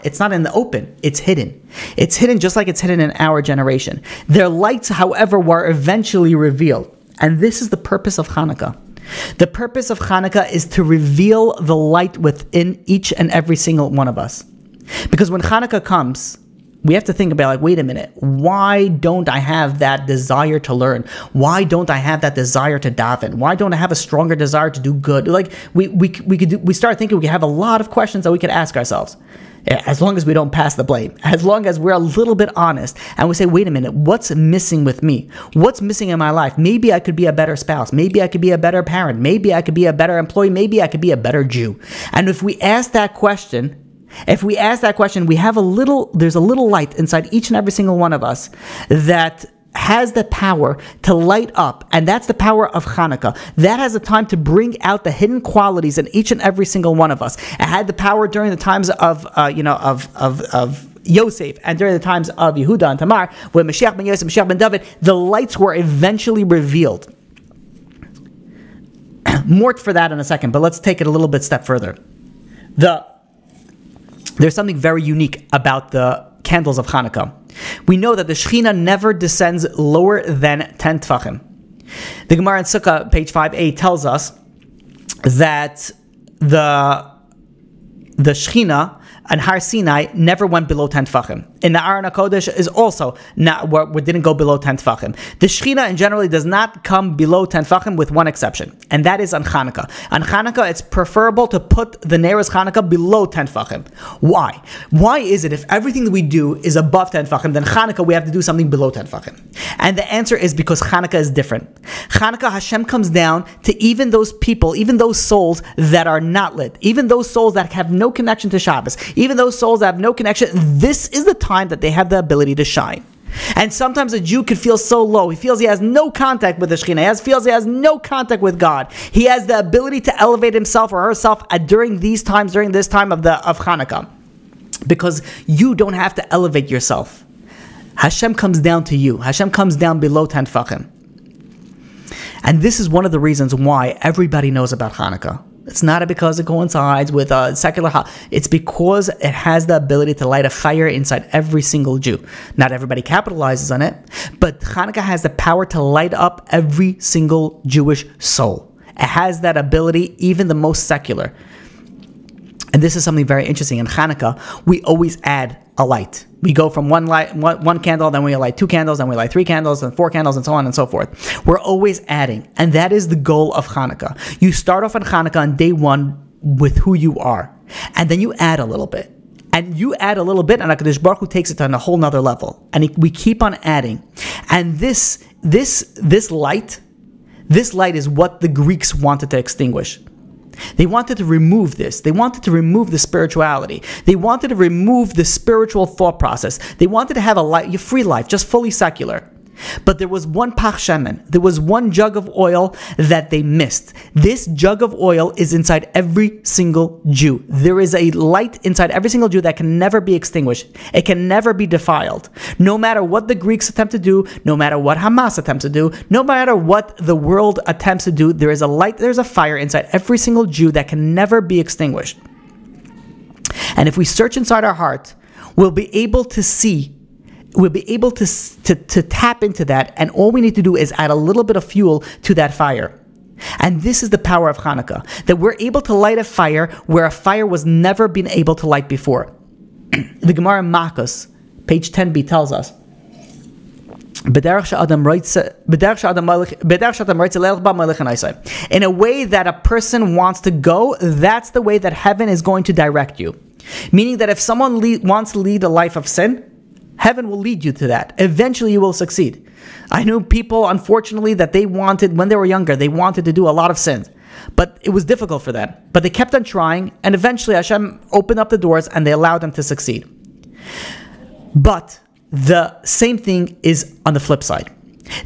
it's not in the open. It's hidden. It's hidden just like it's hidden in our generation. Their lights, however, were eventually revealed. And this is the purpose of Chanukah. The purpose of Chanukah is to reveal the light within each and every single one of us. Because when Chanukah comes, we have to think about, wait a minute, why don't I have that desire to learn? Why don't I have that desire to daven? Why don't I have a stronger desire to do good? We start thinking we have a lot of questions that we could ask ourselves. As long as we don't pass the blame, as long as we're a little bit honest and we say, wait a minute, what's missing with me? What's missing in my life? Maybe I could be a better spouse. Maybe I could be a better parent. Maybe I could be a better employee. Maybe I could be a better Jew. And if we ask that question, we have there's a little light inside each and every single one of us that has the power to light up, and that's the power of Chanukah. That has the time to bring out the hidden qualities in each and every single one of us. It had the power during the times of Yosef and during the times of Yehuda and Tamar, when Mashiach ben Yosef, Mashiach ben David, the lights were eventually revealed. More for that in a second, but let's take it a little bit step further. There's something very unique about the candles of Chanukah. We know that the Shekhinah never descends lower than 10 Tfachim. The Gemara in Sukkah, page 5a, tells us that the Shekhinah and Har Sinai never went below 10 tefachim. In the Aron HaKodesh is also not where didn't go below 10 tefachim. The Shechina in general does not come below 10 tefachim with one exception, and that is on Chanukah. On Chanukah, it's preferable to put the Neiros Chanukah below 10 tefachim. Why? Why is it if everything that we do is above 10 tefachim, then Chanukah we have to do something below 10 tefachim? And the answer is because Chanukah is different. Chanukah, Hashem comes down to even those people, even those souls that are not lit, even those souls that have no connection to Shabbos, even those souls that have no connection. This is the time that they have the ability to shine. And sometimes a Jew could feel so low. He feels he has no contact with the Shekhinah. He feels he has no contact with God. He has the ability to elevate himself or herself during this time of Chanukah. Because you don't have to elevate yourself. Hashem comes down to you. Hashem comes down below 10 tefachim. And this is one of the reasons why everybody knows about Chanukah. It's not because it coincides with a secular holiday. It's because it has the ability to light a fire inside every single Jew. Not everybody capitalizes on it, but Chanukah has the power to light up every single Jewish soul. It has that ability, even the most secular. And this is something very interesting. In Chanukah, we always add a light. We go from one candle, then we light 2 candles, then we light 3 candles, and 4 candles, and so on and so forth. We're always adding, and that is the goal of Chanukah. You start off on Chanukah on day 1 with who you are, and then you add a little bit. And you add a little bit, and HaKadosh Baruch Hu takes it to a whole nother level. And we keep on adding. And this light is what the Greeks wanted to extinguish. They wanted to remove this. They wanted to remove the spirituality. They wanted to remove the spiritual thought process. They wanted to have a free life, just fully secular. But there was one pach shemen. There was one jug of oil that they missed. This jug of oil is inside every single Jew. There is a light inside every single Jew that can never be extinguished. It can never be defiled. No matter what the Greeks attempt to do, no matter what Hamas attempts to do, no matter what the world attempts to do, there is a light, there's a fire inside every single Jew that can never be extinguished. And if we search inside our heart, we'll be able to see, we'll be able to tap into that, and all we need to do is add a little bit of fuel to that fire. And this is the power of Chanukah, that we're able to light a fire where a fire was never been able to light before. The Gemara in Makos, page 10b, tells us, in a way that a person wants to go, that's the way that heaven is going to direct you. Meaning that if someone wants to lead a life of sin, heaven will lead you to that. Eventually you will succeed. I knew people, unfortunately, that they wanted, when they were younger, they wanted to do a lot of sins. But it was difficult for them. But they kept on trying, and eventually Hashem opened up the doors and they allowed them to succeed. But the same thing is on the flip side.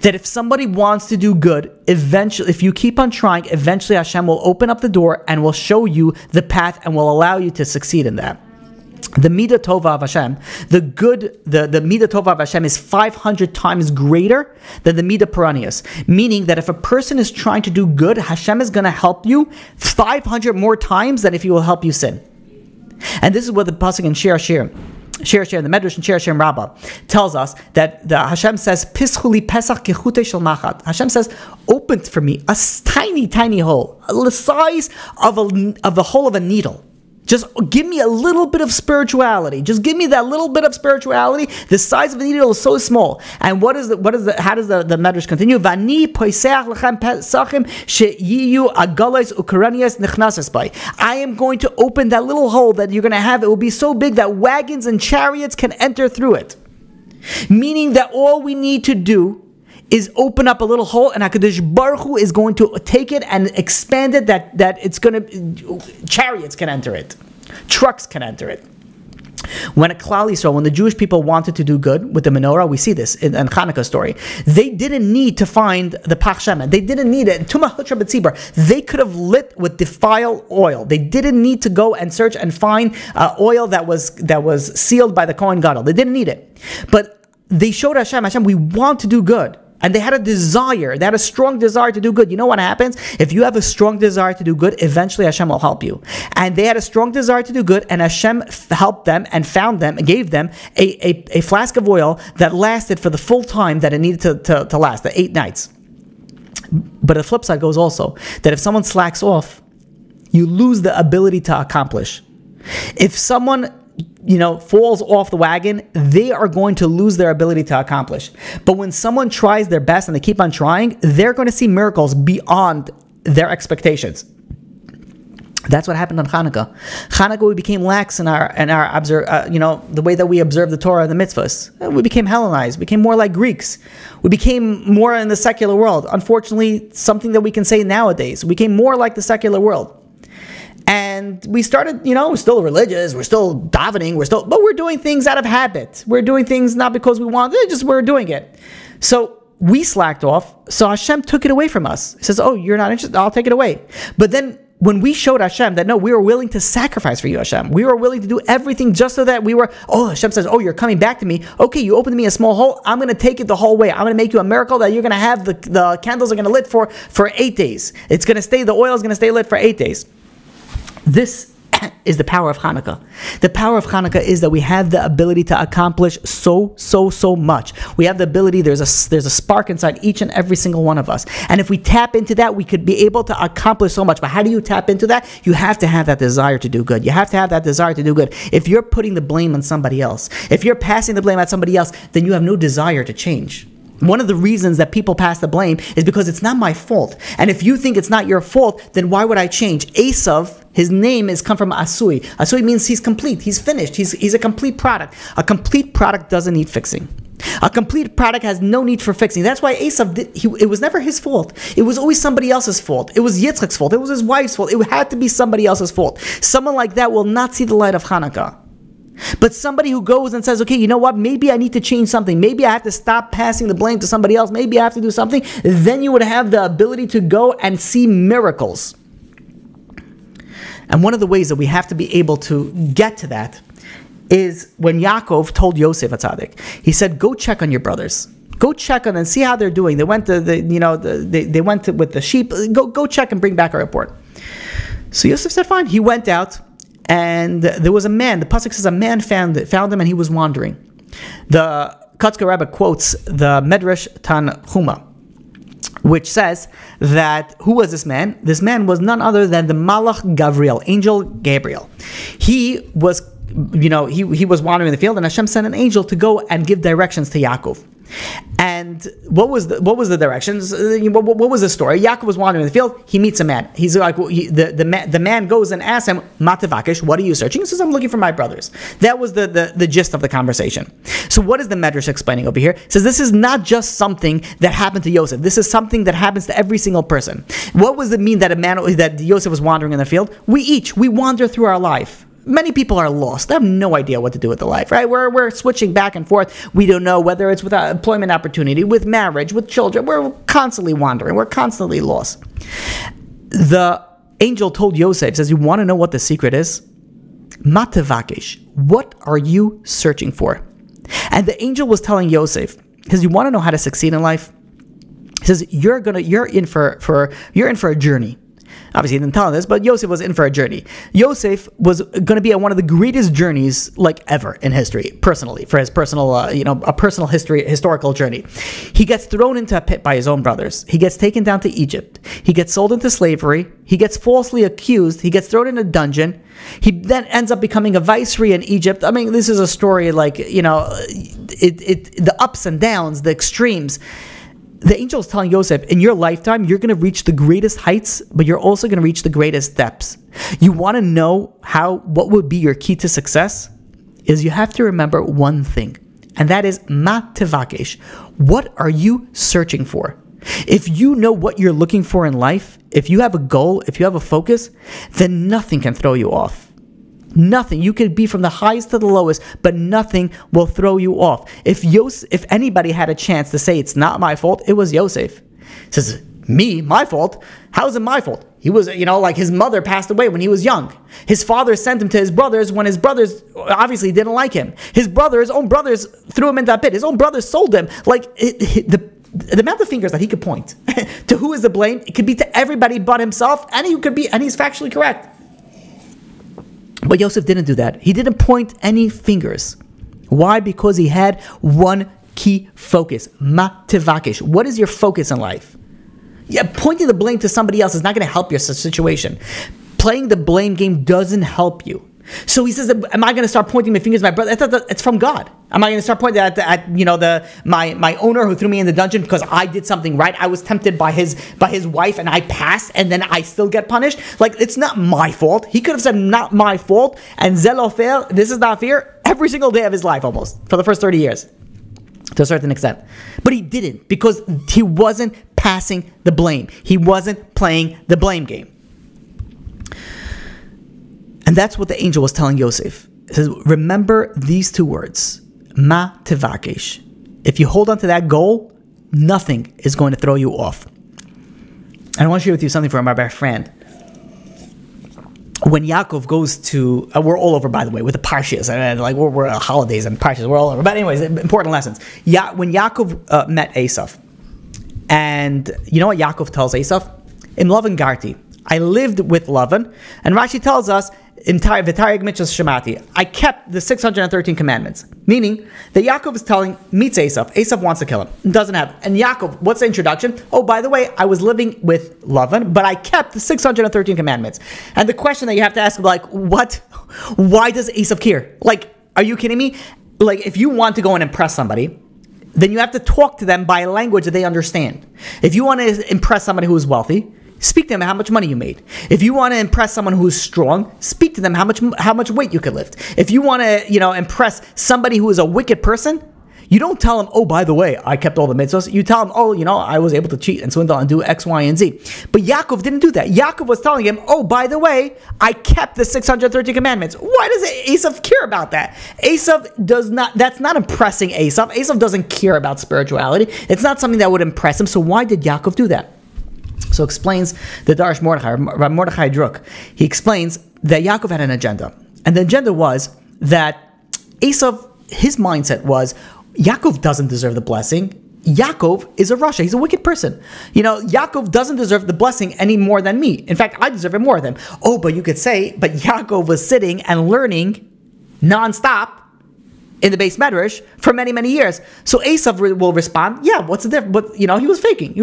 That if somebody wants to do good, eventually, if you keep on trying, eventually Hashem will open up the door and will show you the path and will allow you to succeed in that. The Midah Tova of Hashem, the Midah Tova of Hashem is 500 times greater than the Midah Peranius. Meaning that if a person is trying to do good, Hashem is going to help you 500 more times than if he will help you sin. And this is what the pasuk in Shir Hashir, the Medrash and Shir Hashir Rabbah tells us, that the Hashem says, Pischuli Pesach kechutei shel machat. Hashem says, open for me a tiny, tiny hole, the size of the hole of a needle. Just give me a little bit of spirituality. Just give me that little bit of spirituality. The size of the needle is so small. And how does the Medrash continue? Vani poiseach lechem pesachim sheyiyu agalais ukaranias nechnases by. I am going to open that little hole that you're going to have. It will be so big that wagons and chariots can enter through it. Meaning that all we need to do is open up a little hole, and HaKadosh Baruch Hu is going to take it and expand it, that it's going to, chariots can enter it, trucks can enter it. When the Jewish people wanted to do good with the menorah, we see this in Chanukah story. They didn't need to find the pach shemen. They didn't need it. They could have lit with defiled oil. They didn't need to go and search and find oil that was sealed by the Kohen Gadol. They didn't need it. But they showed Hashem, we want to do good. And they had a strong desire to do good. You know what happens? If you have a strong desire to do good, eventually Hashem will help you. And they had a strong desire to do good, and Hashem helped them and found them and gave them a flask of oil that lasted for the full time that it needed to last, the 8 nights. But the flip side goes also, that if someone slacks off, you lose the ability to accomplish. If someone falls off the wagon, they are going to lose their ability to accomplish. But when someone tries their best and they keep on trying, they're going to see miracles beyond their expectations. That's what happened on Chanukah. Chanukah, we became lax in our the way that we observe the Torah and the mitzvahs. We became Hellenized, became more like Greeks. We became more in the secular world. Unfortunately, something that we can say nowadays. We became more like the secular world. And we started, we're still religious, we're still davening, but we're doing things out of habit. We're doing things not because we want it, just we're doing it. So we slacked off, so Hashem took it away from us. He says, oh, you're not interested? I'll take it away. But then when we showed Hashem that, no, we were willing to sacrifice for you, Hashem. We were willing to do everything just so that Hashem says, oh, you're coming back to me. Okay, you opened me a small hole. I'm going to take it the whole way. I'm going to make you a miracle that you're going to have the candles are going to lit for 8 days. It's going to stay, the oil is going to stay lit for 8 days. This is the power of Chanukah. The power of Chanukah is that we have the ability to accomplish so much. We have the ability, there's a spark inside each and every single one of us. And if we tap into that, we could be able to accomplish so much. But how do you tap into that? You have to have that desire to do good. You have to have that desire to do good. If you're putting the blame on somebody else, if you're passing the blame on somebody else, then you have no desire to change. One of the reasons that people pass the blame is because it's not my fault. And if you think it's not your fault, then why would I change? Esav, his name is come from Asui. Asui means he's complete, he's finished, he's a complete product. A complete product doesn't need fixing. A complete product has no need for fixing. That's why Esav, it was never his fault. It was always somebody else's fault. It was Yitzchak's fault. It was his wife's fault. It had to be somebody else's fault. Someone like that will not see the light of Chanukah. But somebody who goes and says, okay, you know what, maybe I need to change something, maybe I have to stop passing the blame to somebody else, maybe I have to do something, then you would have the ability to go and see miracles. And one of the ways that we have to be able to get to that is when Yaakov told Yosef HaTzadik, he said, go check on your brothers. Go check on them and see how they're doing. They went with the sheep. Go check and bring back a report. So Yosef said, fine. He went out. And there was a man, the pasuk says a man found him and he was wandering. The Kotzker Rebbe quotes the Medrash Tanchuma, which says that, who was this man? This man was none other than the Malach Gabriel, angel Gabriel. He was, he was wandering in the field and Hashem sent an angel to go and give directions to Yaakov. And what was the directions? What was the story? Yaakov was wandering in the field. He meets a man. He's like, the man goes and asks him, Matavakish, what are you searching? He says, I'm looking for my brothers. That was the gist of the conversation. So what is the Medrash explaining over here? It says this is not just something that happened to Yosef. This is something that happens to every single person. What does it mean that Yosef was wandering in the field? We wander through our life. Many people are lost. They have no idea what to do with their life, right? We're switching back and forth. We don't know whether it's with employment opportunity, with marriage, with children. We're constantly wandering. We're constantly lost. The angel told Yosef, says, you want to know what the secret is? Matavakish. What are you searching for? And the angel was telling Yosef, because you want to know how to succeed in life? He says, you're in for a journey. Obviously, he didn't tell him this, but Yosef was in for a journey. Yosef was going to be on one of the greatest journeys ever in history, personally, for his personal, a personal historical journey. He gets thrown into a pit by his own brothers. He gets taken down to Egypt. He gets sold into slavery. He gets falsely accused. He gets thrown in a dungeon. He then ends up becoming a viceroy in Egypt. I mean, this is a story the ups and downs, the extremes. The angel is telling Yosef, in your lifetime, you're going to reach the greatest heights, but you're also going to reach the greatest depths. You want to know what would be your key to success? Is you have to remember one thing, and that is Matavakesh. What are you searching for? If you know what you're looking for in life, if you have a goal, if you have a focus, then nothing can throw you off. Nothing. You could be from the highest to the lowest, but nothing will throw you off. If anybody had a chance to say it's not my fault, it was Yosef. He says, my fault? How is it my fault? He was, his mother passed away when he was young. His father sent him to his brothers when his brothers obviously didn't like him. His own brothers threw him into a pit. His own brothers sold him. The amount of fingers that he could point to who is the blame, it could be to everybody but himself, and he's factually correct. But Yosef didn't do that. He didn't point any fingers. Why? Because he had one key focus. Matavakish. What is your focus in life? Yeah, pointing the blame to somebody else is not going to help your situation. Playing the blame game doesn't help you. So he says, am I going to start pointing my fingers at my brother? It's from God. Am I going to start pointing at my owner who threw me in the dungeon because I did something right? I was tempted by his wife and I passed and then I still get punished? Like, it's not my fault. He could have said, not my fault. And Zelofer, this is not fair, every single day of his life almost, for the first 30 years, to a certain extent. But he didn't, because he wasn't passing the blame. He wasn't playing the blame game. And that's what the angel was telling Yosef. It says, remember these two words, ma tevakesh. If you hold on to that goal, nothing is going to throw you off. And I want to share with you something from our friend. When Yaakov goes to, we're all over, by the way, with the Parshas, and like we're holidays and Parshas, we're all over. But anyways, important lessons. When Yaakov met Esav, and you know what Yaakov tells Esav? In Lavan Garti, I lived with Lavan, and Rashi tells us, I kept the 613 commandments. Meaning that Yaakov is telling, meets Esav. Esav wants to kill him. Doesn't have. And Yaakov, what's the introduction? Oh, by the way, I was living with Lavan, but I kept the 613 commandments. And the question that you have to ask, like, what? Why does Esav care? Like, are you kidding me? Like, if you want to go and impress somebody, then you have to talk to them by a language that they understand. If you want to impress somebody who is wealthy, speak to them how much money you made. If you want to impress someone who's strong, speak to them how much weight you could lift. If you want to, impress somebody who is a wicked person, you don't tell them, oh, by the way, I kept all the mitzvahs. You tell them, oh, I was able to cheat and swindle and do X, Y, and Z. But Yaakov didn't do that. Yaakov was telling him, oh, by the way, I kept the 613 commandments. Why does Esav care about that? Esav does not, that's not impressing Esav. Esav doesn't care about spirituality. It's not something that would impress him. So why did Yaakov do that? So explains the Darish Mordechai Druk. He explains that Yaakov had an agenda. And the agenda was that Esav, his mindset was, Yaakov doesn't deserve the blessing. Yaakov is a Rasha. He's a wicked person. Yaakov doesn't deserve the blessing any more than me. In fact, I deserve it more than him. Oh, but you could say, but Yaakov was sitting and learning nonstop in the base medrash for many, many years. So Esav will respond, yeah, what's the difference? But, he was faking.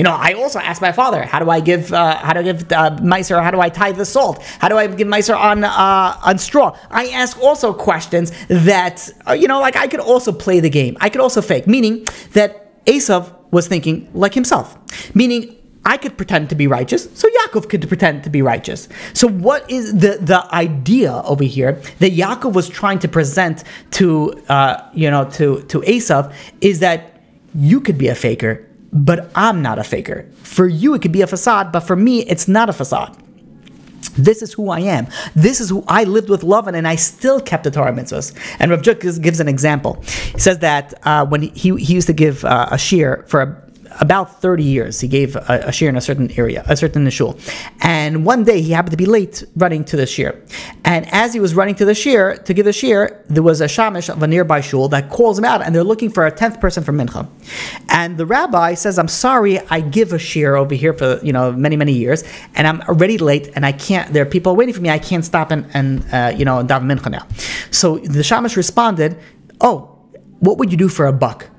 I also asked my father, how do I give meiser? How do I tithe the salt? How do I give meiser on straw? I ask also questions that, I could also play the game. I could also fake. Meaning that Esav was thinking like himself. Meaning, I could pretend to be righteous, so Yaakov could pretend to be righteous. So what is the idea over here that Yaakov was trying to present to Esav is that you could be a faker, but I'm not a faker. For you, it could be a facade, but for me, it's not a facade. This is who I am. This is who I lived with Lavan, and I still kept the Torah mitzvahs. And Rav Juk gives an example. He says that when he used to give a shir for about 30 years, he gave a shir in a certain area, a certain shul. And one day he happened to be late running to the shir. And as he was running to the shir, to give the shir, there was a shamish of a nearby shul that calls him out, and they're looking for a 10th person for mincha. And the rabbi says, I'm sorry, I give a shir over here for many, many years, and I'm already late, and I can't, there are people waiting for me, I can't stop and daven mincha now. So the shamish responded, oh, what would you do for $1?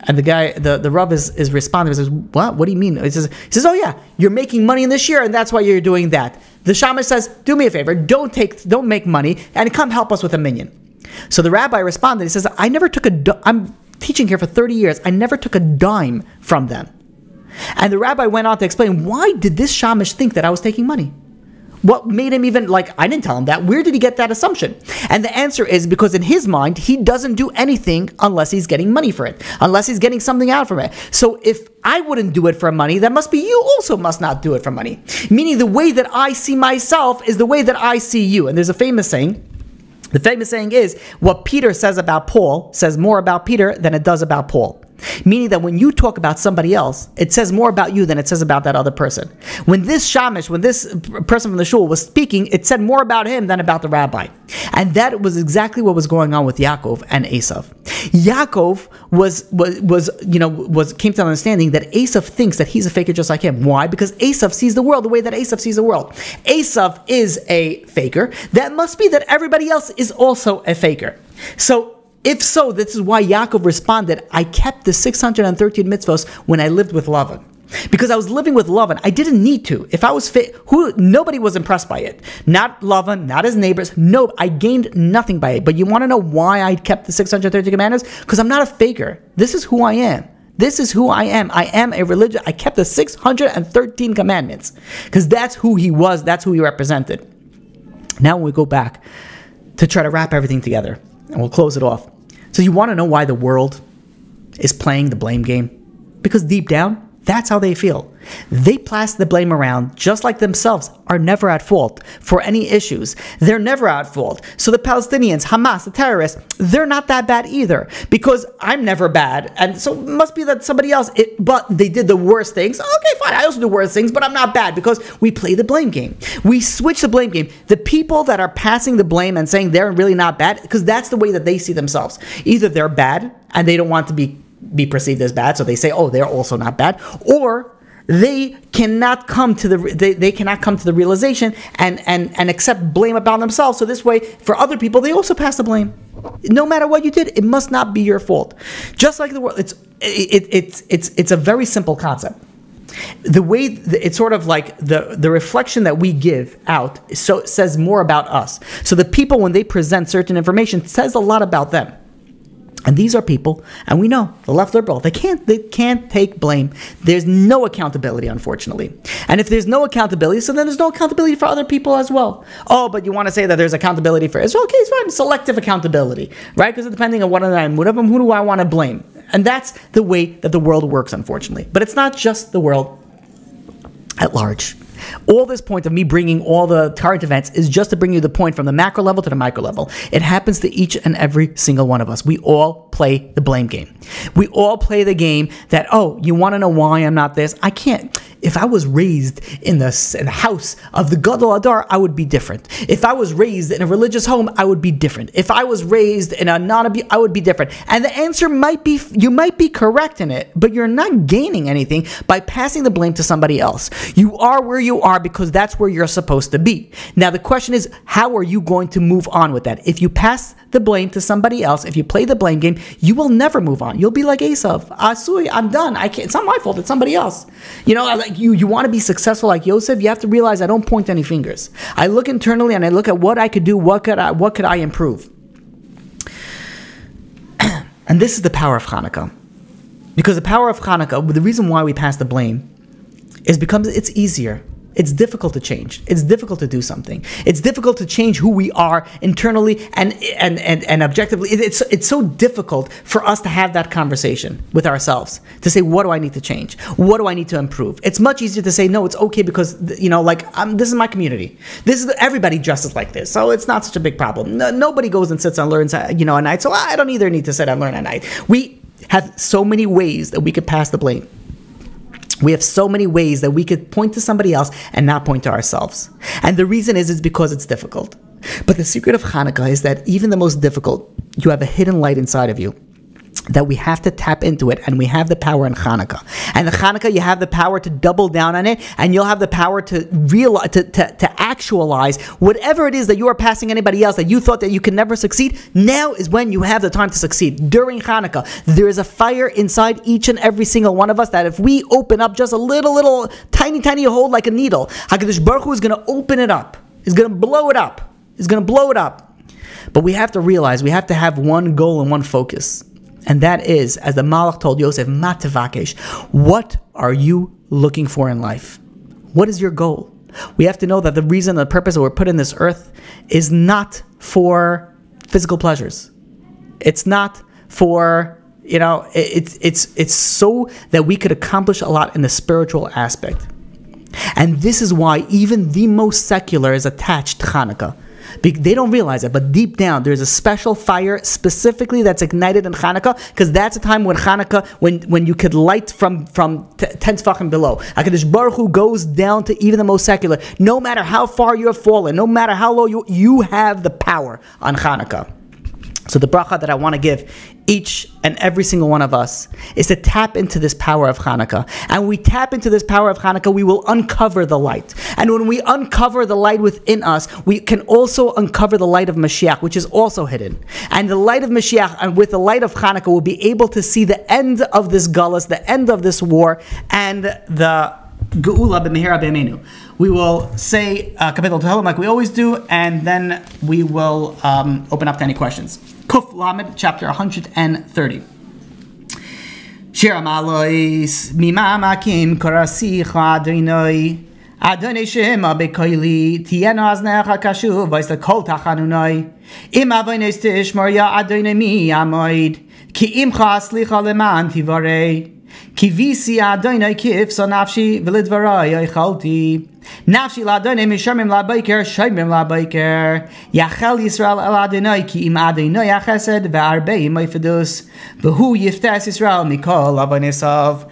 And the guy, the Rav is responding and says, what? What do you mean? He says, oh yeah, you're making money in this year, and that's why you're doing that. The Shamash says, do me a favor, don't make money, and come help us with a minyan. So the rabbi responded, he says, I'm teaching here for 30 years, I never took a dime from them. And the rabbi went on to explain, why did this Shamash think that I was taking money? What made him even, I didn't tell him that. Where did he get that assumption? And the answer is because in his mind, he doesn't do anything unless he's getting money for it, unless he's getting something out from it. So if I wouldn't do it for money, that must be you also must not do it for money. Meaning the way that I see myself is the way that I see you. And there's a famous saying. The famous saying is, what Peter says about Paul says more about Peter than it does about Paul. Meaning that when you talk about somebody else, it says more about you than it says about that other person. When this shamish, when this person from the shul was speaking, it said more about him than about the rabbi. And that was exactly what was going on with Yaakov and Esav. Yaakov came to an understanding that Esav thinks that he's a faker just like him. Why? Because Esav sees the world the way that Esav sees the world. Esav is a faker. That must be that everybody else is also a faker. So if so, this is why Yaakov responded, I kept the 613 mitzvahs when I lived with Lavan. because I was living with Lavan. I didn't need to. If I was fit, nobody was impressed by it. Not Lavan, not his neighbors. No, I gained nothing by it. But you want to know why I kept the 613 commandments? Because I'm not a faker. This is who I am. This is who I am. I am a religion. I kept the 613 commandments because that's who he was. That's who he represented. Now when we go back to try to wrap everything together, and we'll close it off. So you want to know why the world is playing the blame game? Because deep down, that's how they feel. They pass the blame around just like themselves are never at fault for any issues. They're never at fault. So the Palestinians, Hamas, the terrorists, they're not that bad either because I'm never bad. And so it must be that somebody else, but they did the worst things. Okay, fine, I also do worse things, but I'm not bad because we play the blame game. We switch the blame game. The people that are passing the blame and saying they're really not bad, because that's the way that they see themselves. Either they're bad and they don't want to be perceived as bad, so they say, oh, they're also not bad, or they cannot come to the realization and accept blame about themselves. So this way, for other people, they also pass the blame. No matter what you did, it must not be your fault. Just like the world, it's a very simple concept. The way it's sort of like the reflection that we give out so says more about us. So the people, when they present certain information, says a lot about them. And these are people, and we know the left liberal, they can't take blame. There's no accountability, unfortunately. And if there's no accountability, so then there's no accountability for other people as well. Oh, but you want to say that there's accountability for Israel? Okay, it's fine. Selective accountability, right? Because depending on who do I want to blame? And that's the way that the world works, unfortunately. But it's not just the world at large. All this point of me bringing all the current events is just to bring you the point from the macro level to the micro level. It happens to each and every single one of us. We all play the blame game. We all play the game that, oh, you want to know why I'm not this? I can't. If I was raised in the house of the Gadol Adar, I would be different. If I was raised in a religious home, I would be different. If I was raised in a non-abuse, I would be different. And the answer might be, you might be correct in it, but you're not gaining anything by passing the blame to somebody else. You are where you are because that's where you're supposed to be. Now the question is, how are you going to move on with that? If you pass the blame to somebody else, if you play the blame game, you will never move on. You'll be like Esav. Asui, I'm done. I can't. It's not my fault. It's somebody else. You know, like you want to be successful like Yosef. You have to realize I don't point any fingers. I look internally and I look at what I could do. What could I improve? And this is the power of Chanukah. Because the power of Chanukah, the reason why we pass the blame is because it's easier. It's difficult to change. It's difficult to do something. It's difficult to change who we are internally and objectively. It's so difficult for us to have that conversation with ourselves, to say, what do I need to change? What do I need to improve? It's much easier to say, no, it's okay because, this is my community. Everybody dresses like this, so it's not such a big problem. Nobody goes and sits and learns, at night, so I don't either need to sit and learn at night. We have so many ways that we could pass the blame. We have so many ways that we could point to somebody else and not point to ourselves. And the reason is because it's difficult. But the secret of Chanukah is that even the most difficult, you have a hidden light inside of you that we have to tap into it, and we have the power in Chanukah. And the Chanukah, you have the power to double down on it, and you'll have the power to realize, to actualize whatever it is that you are passing anybody else that you thought that you could never succeed. Now is when you have the time to succeed. During Chanukah, there is a fire inside each and every single one of us that if we open up just a little tiny hole like a needle, Hakadosh Baruch Hu is going to open it up. He's going to blow it up. He's going to blow it up. But we have to realize we have to have one goal and one focus. And that is, as the Malach told Yosef, Matavakesh, what are you looking for in life? What is your goal? We have to know that the reason, the purpose that we're put in this earth is not for physical pleasures. It's not for, it's so that we could accomplish a lot in the spiritual aspect. And this is why even the most secular is attached to Chanukah. They don't realize it, but deep down there's a special fire specifically that's ignited in Chanukah, because that's a time when Chanukah, when you could light from 10 tefachim below. HaKadosh Baruch Hu goes down to even the most secular. No matter how far you have fallen, no matter how low you have the power on Chanukah. So the bracha that I want to give each and every single one of us is to tap into this power of Chanukah. And when we tap into this power of Chanukah, we will uncover the light. And when we uncover the light within us, we can also uncover the light of Mashiach, which is also hidden. And the light of Mashiach, and with the light of Chanukah, we'll be able to see the end of this galus, the end of this war, and the Geula b'mehera b'yameinu. We will say Kapitel Tehillim like we always do, and then we will open up to any questions. Kuf Lamed, chapter 130. Shir Amalois Mima Makim Korasicha Adonai Adonai Shema Bekoili Tieno Aznecha Kashuv Vais Kol Tachanunai Im Avonis Tishmor Ya Adonai Mi Amoid Ki Imcha Aslicha Leman Tivarei Ki Visi Adonai Kif So Nafshi Velidvarai Eichalti Nafshi Ladonai Mishamim Labayker Shaimim Labayker Yachel Yisrael El Adonai Ki Im Adonai Yachesed Ve'arbei Moifedus Vehu Yiftes Yisrael Mikol Avonesav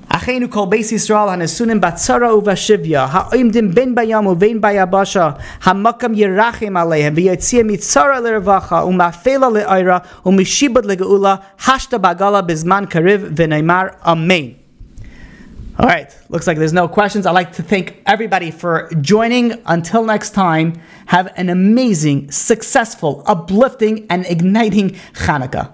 Achenu Kol Beis Yisrael Hanesunim Batzara Uvashivya Ha'imdim Ben Bayam Uvein Bayabasha Hamakam Yerachim Aleihem V'yotzia Mitzara L'Revacha Umafela Le'Oira Umishibad Le'Geula Hashta Bagala Bizman Kariv V'Neimar Amen. All right, looks like there's no questions. I'd like to thank everybody for joining. Until next time, have an amazing, successful, uplifting, and igniting Chanukah.